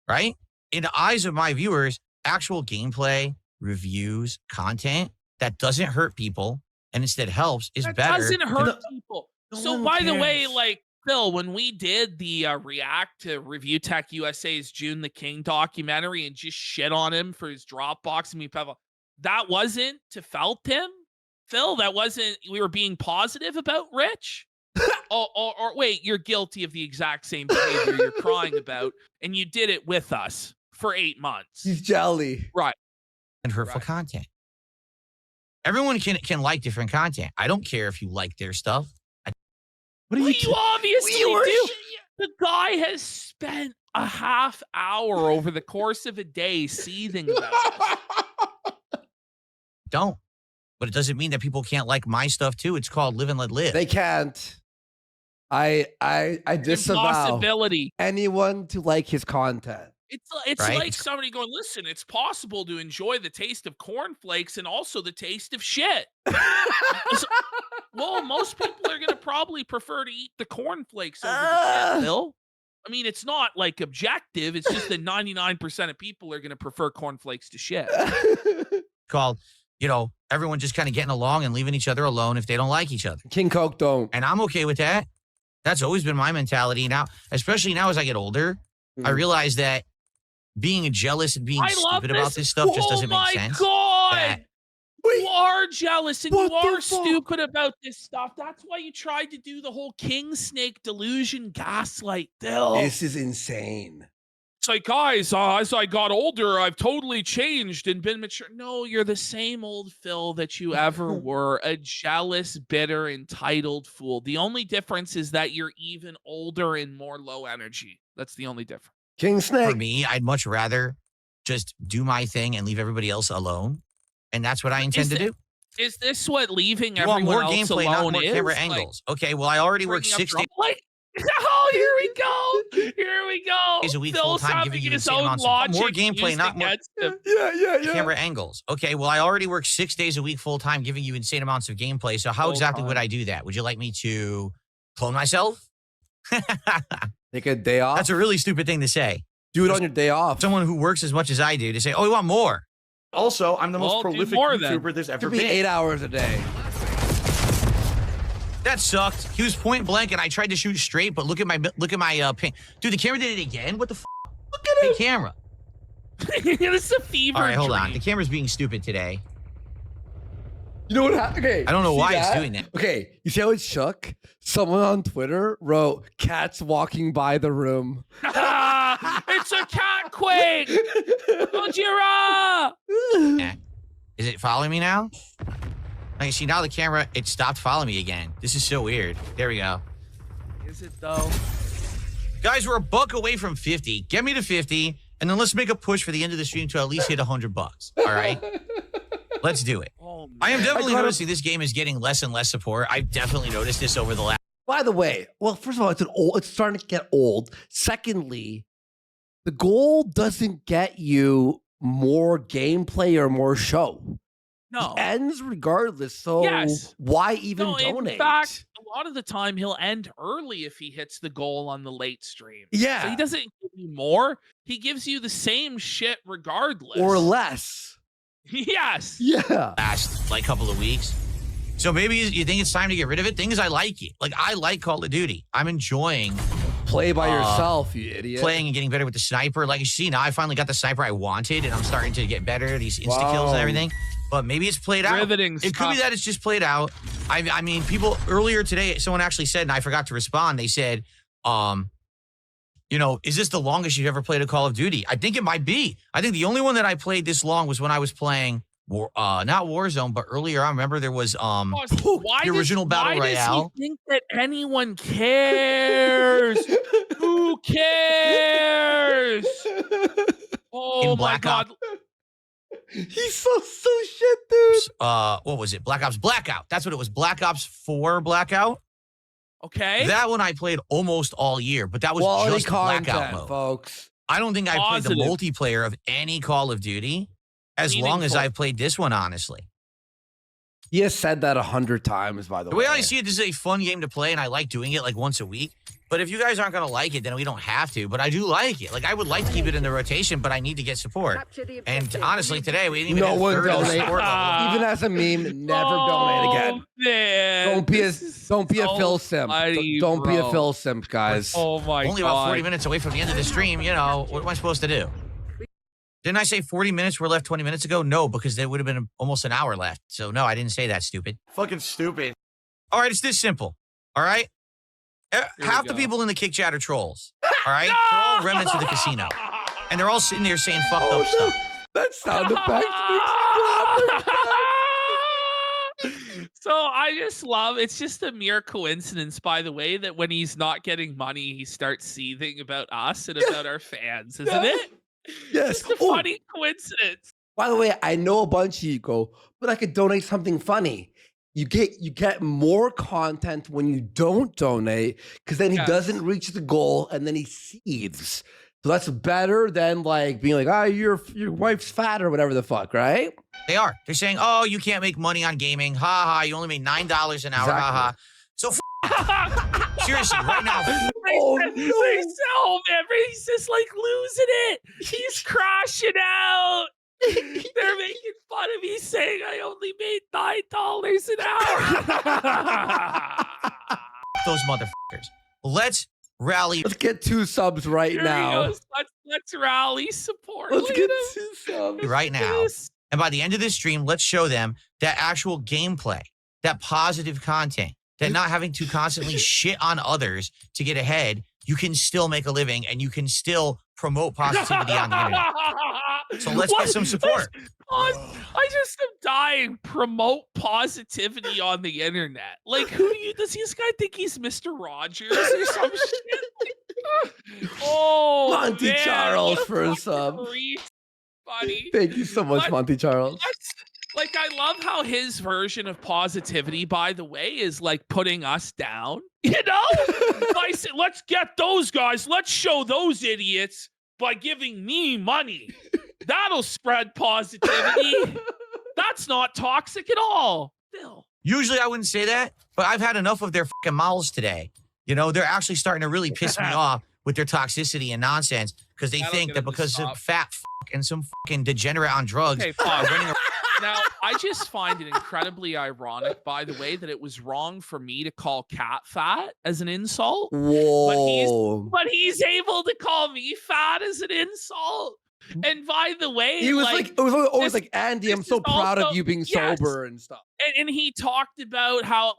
Right? In the eyes of my viewers, actual gameplay, reviews, content that doesn't hurt people and instead helps is That better. doesn't hurt people. So one by the way, cares. like, Phil, when we did the react to Review Tech USA's June the King documentary and just shit on him for his Dropbox and me, that wasn't to felt him, Phil. That wasn't. We were being positive about Rich. or wait, you're guilty of the exact same behavior you're crying about, and you did it with us for 8 months. He's jelly. Right. And hurtful content. Everyone can like different content. I don't care if you like their stuff. What are Well, you? you obviously you were do. The guy has spent a half hour over the course of a day seething about this. Don't. But it doesn't mean that people can't like my stuff too. It's called live and let live. They can't. I disavow Impossibility. anyone to like his content. It's Right? like somebody going, listen, it's possible to enjoy the taste of cornflakes and also the taste of shit. Well, most people are going to probably prefer to eat the cornflakes over the shit, Bill. I mean, it's not like objective. It's just that 99% of people are going to prefer cornflakes to shit. Called, everyone just kind of getting along and leaving each other alone if they don't like each other. King Coke don't. And I'm okay with that. That's always been my mentality. Now, especially now as I get older, I realize that being jealous and being stupid about this stuff just doesn't make sense. Oh my God. That- You are jealous and What you are the fuck? stupid about this stuff. That's why you tried to do the whole king snake delusion gaslight, Bill. This is insane. It's like, guys, as I got older, I've totally changed and been mature. No, you're the same old Phil that you ever were, a jealous, bitter, entitled fool. The only difference is that you're even older and more low energy. That's the only difference. King For Snake. me, I'd much rather just do my thing and leave everybody else alone. And that's what I intend to do. Is this what leaving You want everyone more else gameplay, alone not more is? camera Like, angles. Okay, well, I already work bringing up 6 days. drama? Like, oh, here we go. Here we go. Days a week Phil's full-time, having giving you his insane own amounts of logic more gameplay, used not more against him. Yeah. camera angles. Okay, well, I already work 6 days a week full time, giving you insane amounts of gameplay. So how exactly would I do that? Would you like me to clone myself? Take a day off. That's a really stupid thing to say. Do it on your day off. Someone who works as much as I do to say, "Oh, we want more." Also, I'm the most Well, do prolific more then. YouTuber there's ever Could be been. 8 hours a day. That sucked. He was point blank, and I tried to shoot straight, but look at my ping. Dude, the camera did it again. What the? Look at the camera. This is a fever All right, hold on. dream. The camera's being stupid today. You know what happened? Okay. I don't know see why it's doing that. Okay. You see how it shook? Someone on Twitter wrote cats walking by the room. It's a cat quake. Gojira. Eh. Is it following me now? I see now the camera, it stopped following me again. This is so weird. There we go. Is it though? Guys, we're a buck away from 50. Get me to 50, and then let's make a push for the end of the stream to at least hit $100. All right? Let's do it. Oh, man. I am definitely I gotta- noticing this game is getting less and less support. I've definitely noticed this over the last. By the way, well, first of all, it's starting to get old. Secondly, the goal doesn't get you more gameplay or more show. No. It ends regardless. So Yes. why even No, donate? in fact, a lot of the time he'll end early if he hits the goal on the late stream. yeah. So he doesn't give you more. He gives you the same shit regardless. or less. Yes. Yeah. Last like couple of weeks. So maybe you think it's time to get rid of it? Thing is, I like it. Like, I like Call of Duty. I'm enjoying Play by yourself, you idiot. playing and getting better with the sniper. Like, you see, now I finally got the sniper I wanted, and I'm starting to get better at these insta kills and Wow. everything. But maybe it's played out. Riveting It could be stuff. that it's just played out. I mean, people earlier today, someone actually said, and I forgot to respond. They said, is this the longest you've ever played a Call of Duty? I think it might be. I think the only one that I played this long was when I was playing not Warzone, but earlier I remember there was Why the original Battle why Royale. Does he think that anyone cares? Who cares? Oh In my Black God. He's so shit, dude. What was it? Black Ops Blackout. That's what it was. Black Ops 4 Blackout. Okay. That one I played almost all year, but that was Quality just Blackout content, mode. folks. I don't think I played the Positive. multiplayer of any Call of Duty as long as Meaningful. I played this one, honestly. He has said that 100 times, by the The way. way I see it, this is a fun game to play, and I like doing it like once a week. But if you guys aren't going to like it, then we don't have to. But I do like it. Like, I would like to keep it in the rotation, but I need to get support. And honestly, today, we didn't even No hit one third of the donate. support level. Even as a meme, never donate again. Man. Don't be a This is Phil so simp. funny, Don't be a bro. Phil simp, guys. Oh my Only God. about 40 minutes away from the end of the stream, what am I supposed to do? Didn't I say 40 minutes were left 20 minutes ago? No, because there would have been almost an hour left. So no, I didn't say that, stupid. Fucking stupid. All right, it's this simple. All right? we Half the go. people in the kick chat are trolls. All right? They're all remnants of the casino. And they're all sitting there saying fucked up stuff. That sound effect makes me laugh. So I just love it's just a mere coincidence, by the way, that when he's not getting money, he starts seething about us and about our fans, isn't it? Yes. Just a Oh, funny coincidence. by the way, I know a bunch of you go, but I could donate something funny. You get more content when you don't donate because then he Yes. doesn't reach the goal and then he seethes. So that's better than like being like, your wife's fat or whatever the fuck, right? They are. They're saying, oh, you can't make money on gaming. Ha ha. You only made $9 an hour. Ha ha. So seriously, right now. Oh, no. He's just like losing it. He's crashing out. They're making fun of me saying I only made $9 an hour. Those motherfuckers. Let's rally. Let's get 2 subs right Here he now. goes. Let's rally support. Let's Look get at him. 2 subs. Right now. And by the end of this stream, let's show them that actual gameplay, that positive content, that not having to constantly shit on others to get ahead. You can still make a living and you can still promote positivity on the internet. So let's get some support. I just am dying. Promote positivity on the internet. Like, does this guy think he's Mr. Rogers or some shit? Oh, Monty man, Charles what a for a fucking sub. reach, buddy. Thank you so much, What- Monty Charles. Like, I love how his version of positivity, by the way, is like putting us down. You know? I said, let's get those guys. Let's show those idiots by giving me money. That'll spread positivity. That's not toxic at all. Phil. Usually I wouldn't say that, but I've had enough of their fucking mouths today. You know, they're actually starting to really piss me off with their toxicity and nonsense because they That'll think get that them to because stop. some fat fuck and some fucking degenerate on drugs Okay, are fine. running around. Now, I just find it incredibly ironic, by the way, that it was wrong for me to call cat fat as an insult, Whoa. but he's able to call me fat as an insult. And by the way, He was like, it was always this- like, Andy, I'm this so is proud of also- you being yes. sober and stuff. and he talked about how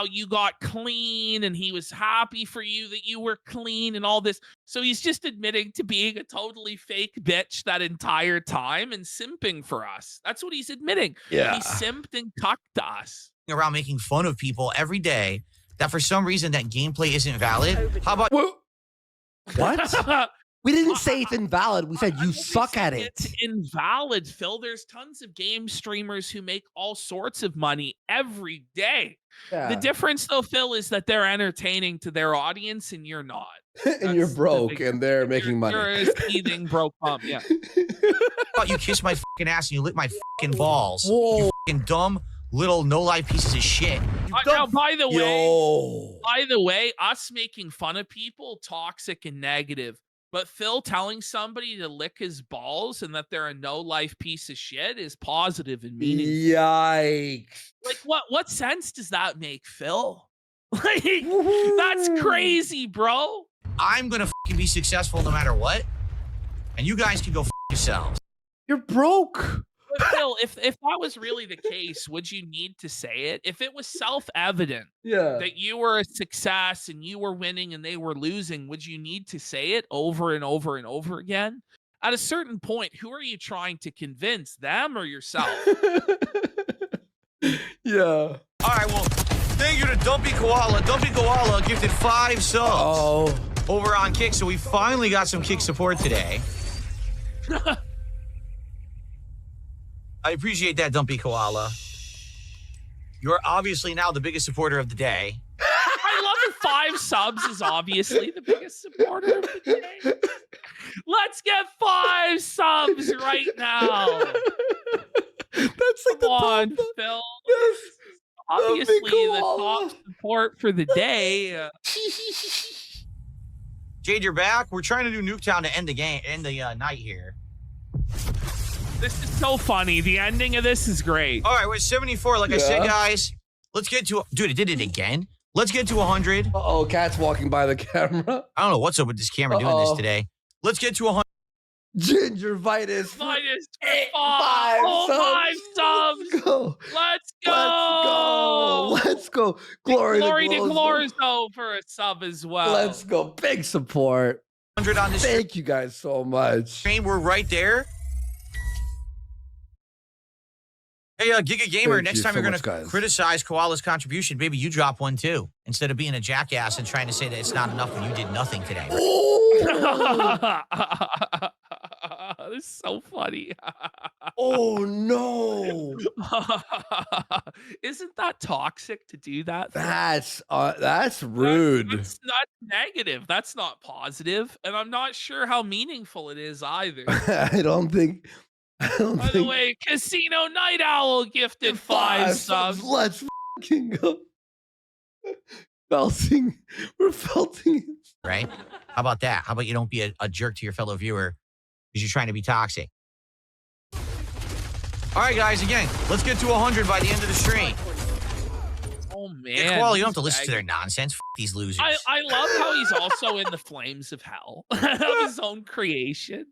you got clean and he was happy for you that you were clean and all this. So he's just admitting to being a totally fake bitch that entire time and simping for us. That's what he's admitting. Yeah. He simped and cucked us. around making fun of people every day that for some reason that gameplay isn't valid. How about What? We didn't say it's invalid. We said I'm you only suck at saying it. It's invalid, Phil. There's tons of game streamers who make all sorts of money every day. The Yeah. difference, though, Phil, is that they're entertaining to their audience and you're not. And you're That's the broke big- and they're making money. You're a seething broke bum. Yeah. you kiss my fucking ass and you lick my fucking balls? Whoa. You fucking dumb little no-life pieces of shit. Now, by the Yo. way, us making fun of people, toxic and negative. But Phil telling somebody to lick his balls and that they're a no-life piece of shit is positive and meaningful. Yikes. Like, what sense does that make, Phil? Like, that's crazy, bro. I'm gonna fucking be successful no matter what. And you guys can go yourselves. You're broke. But Phil, if that was really the case, would you need to say it? If it was self-evident Yeah. that you were a success and you were winning and they were losing, would you need to say it over and over and over again? At a certain point, who are you trying to convince, them or yourself? Yeah. All right, well, thank you to Dumpy Koala. Dumpy Koala gifted 5 subs Oh. over on Kick, so we finally got some Kick support today. I appreciate that, Dumpy Koala. You're obviously now the biggest supporter of the day. I love that 5 subs is obviously the biggest supporter of the day. Let's get 5 subs right now. That's like Come on, the Phil. Yes. Obviously, the koala. top support for the day. Jade, you're back. We're trying to do Nuketown to end the night here. This is so funny. The ending of this is great. All right, we're at 74. Like I said, Yeah. guys, let's get to... Dude, it did it again. Let's get to 100. Uh-oh, cat's walking by the camera. I don't know what's up with this camera doing this today. Let's get to 100. Gingivitis. Minus Eight, 5. Oh, 5 subs. Let's go. Let's go. Let's go. Glory to Glorzo. Glorzo for a sub as well. Let's go. Big support. 100 on this Thank you guys so much. stream. We're right there. Hey, Giga Gamer, Thank next you time so you're going much, to guys. criticize Koala's contribution, maybe you drop one too, instead of being a jackass and trying to say that it's not enough when you did nothing today. That's so funny. Oh no. Isn't that toxic to do that? That's rude. That's not negative. That's not positive, and I'm not sure how meaningful it is either. I don't think. By the way, Casino Night Owl gifted 5 subs. Let's fucking go. Felting. We're felting it. Right? How about that? How about you don't be a jerk to your fellow viewer because you're trying to be toxic? All right, guys, again, let's get to 100 by the end of the stream. Oh, man. Yeah, Koala, you don't have to listen to their nonsense. F these losers. I love how he's also in the flames of hell of his own creation.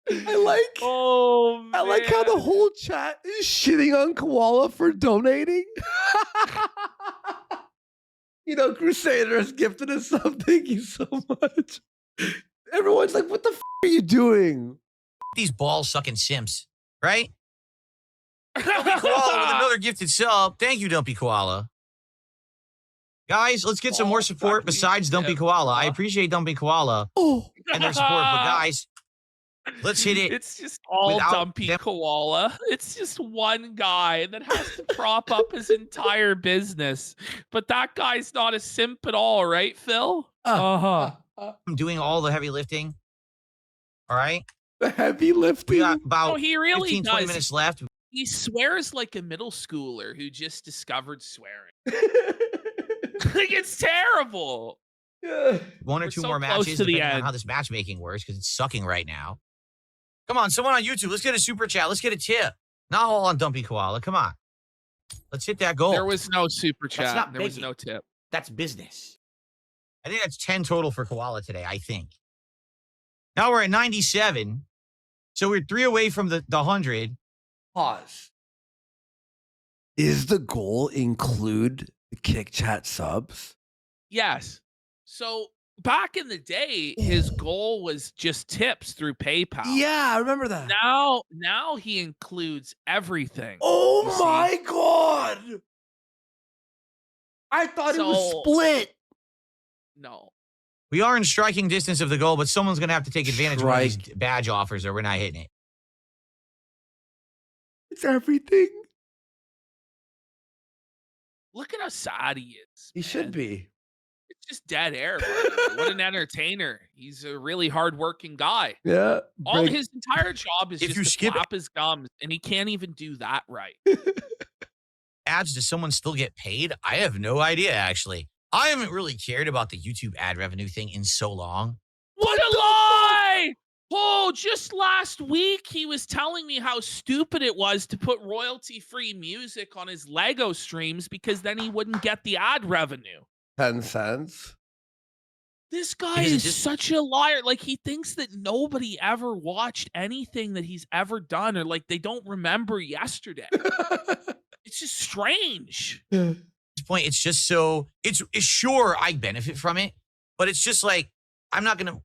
I like how the man. whole chat is shitting on Koala for donating. You know, Crusader has gifted us something. Thank you so much. Everyone's like, what the f are you doing? These ball-sucking simps, right? Dumpy Koala with another gifted sub. Thank you, Dumpy Koala. Guys, let's get some more support besides Dumpy Koala. I appreciate Dumpy Koala and their support, but guys, let's hit it. It's just all without Dumpy them. Koala. It's just one guy that has to prop up his entire business. But that guy's not a simp at all, right, Phil? I'm doing all the heavy lifting. All right? The heavy lifting. We got about Oh, he really 15, 20 does. minutes left. He swears like a middle schooler who just discovered swearing. Like, it's terrible. Yeah. One or We're two so more close matches, to the depending on end. how this matchmaking works, because it's sucking right now. Come on, someone on YouTube, let's get a super chat. Let's get a tip. Not all on Dumpy Koala. Come on. Let's hit that goal. There was no super chat. not There was biggie. no tip. That's business. I think that's 10 total for Koala today, I think. Now we're at 97. So we're 3 away from the 100. Pause. Is the goal include the kick chat subs? Yes. So back in the day, his goal was just tips through PayPal. Yeah, I remember that. Now he includes everything. Oh you see? my god! I thought it was So- split. No. We are in striking distance of the goal, but someone's going to have to take advantage of one of these Strike. badge offers or we're not hitting it. It's everything. Look at how sad he is. He should man. be. It's just dead air. buddy. What an entertainer. He's a really hardworking guy. Yeah. All break- his entire job is If just you to skip- flap his gums, and he can't even do that right. Ads, does someone still get paid? I have no idea, actually. I haven't really cared about the YouTube ad revenue thing in so long. What a lie! Oh, just last week he was telling me how stupid it was to put royalty-free music on his Lego streams because then he wouldn't get the ad revenue. 10 cents. This guy Because it is just- such a liar. Like, he thinks that nobody ever watched anything that he's ever done, or like they don't remember yesterday. It's just strange. At this point, it's just so it's sure I benefit from it, but it's just like I'm not gonna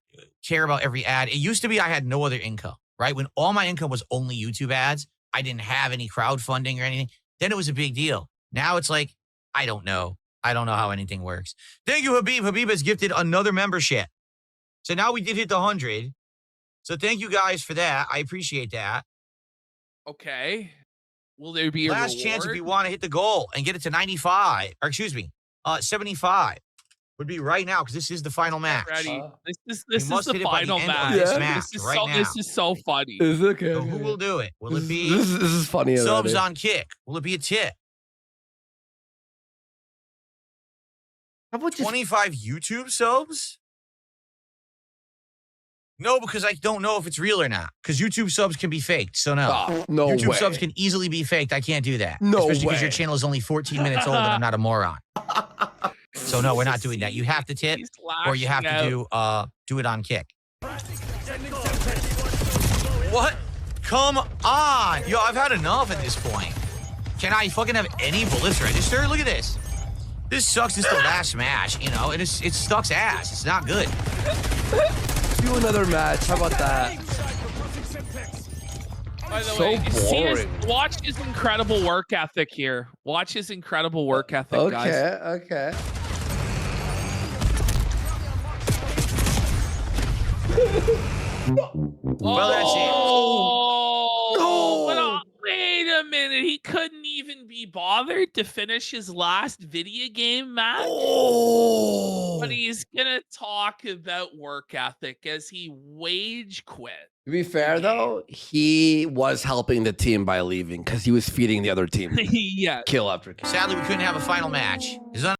care about every ad. It used to be I had no other income, right? When all my income was only YouTube ads, I didn't have any crowdfunding or anything. Then it was a big deal. Now it's like I don't know. I don't know how anything works. Thank you, Habib. Habib has gifted another membership. So now we did hit the 100. So thank you guys for that. I appreciate that. Okay. Will there be a Last reward? chance if you want to hit the goal and get it to 95, or excuse me, 75 would be right now because this is the final match. Ready. This is must the hit it by the final end of match. this This match is right so, now. This is so funny. Is it okay? So who will do it? Will it be This is funny. subs already. on kick? Will it be a tip? How about just 25 YouTube subs? No, because I don't know if it's real or not. Because YouTube subs can be faked, so no. Oh, no YouTube way. subs can easily be faked. I can't do that. No Especially because way. your channel is only 14 minutes old and I'm not a moron. So no, we're not doing that. You have to tip He's or you have lashing to out. do it on kick. What? Come on. Yo, I've had enough at this point. Can I fucking have any bullets register? Look at this. This sucks. This is the last match, you know, and it sucks ass. It's not good. do another match? How about that? By the So way, see boring. watch his incredible work ethic here. Watch his incredible work ethic, guys. Okay. Well, that's it. Oh, wait a minute. He couldn't even be bothered to finish his last video game match. But he's gonna talk about work ethic as he wage quit. To be fair, though, he was helping the team by leaving because he was feeding the other team. Yeah. Kill after kill. Sadly, we couldn't have a final match. There's nothing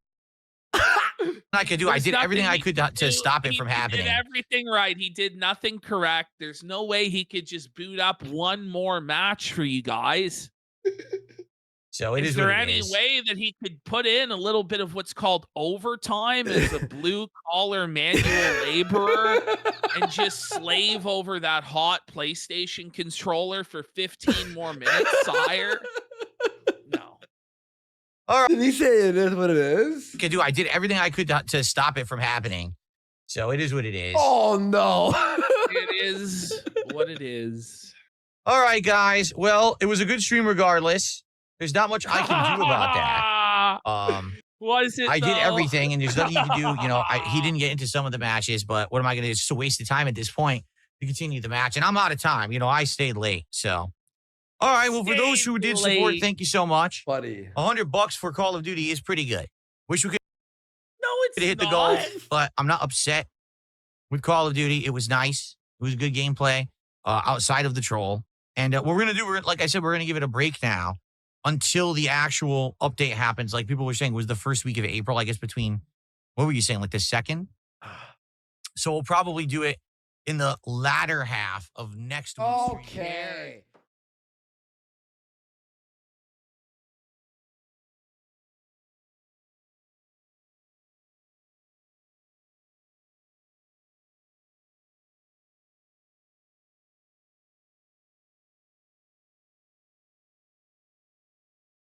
I could do. I There's did everything I nothing could he could to do. stop it He from happening. did everything right. He did nothing correct. There's no way he could just boot up one more match for you guys. So it Is is there what it any is. way that he could put in a little bit of what's called overtime as a blue collar manual laborer and just slave over that hot PlayStation controller for 15 more minutes, sire? No. Did he say it is what it is? Could do. I did everything I could to stop it from happening. So it is what it is. Oh, no. It is what it is. All right, guys. Well, it was a good stream regardless. There's not much I can do about that. Was it? I did though? everything, and there's nothing you can do. You know, he didn't get into some of the matches, but what am I going to do? It's just a waste of time at this point to continue the match. And I'm out of time. You know, I stayed late. So, all right. Well, for those who did support, thank you so much. Buddy. $100 for Call of Duty is pretty good. Wish we could No, it's hit the not. goal, but I'm not upset with Call of Duty. It was nice. It was good gameplay outside of the troll. And what we're going to do, like I said, we're going to give it a break now until the actual update happens. Like people were saying, was the first week of April, I guess, between, what were you saying, like the 2nd? So we'll probably do it in the latter half of next week's stream. Okay.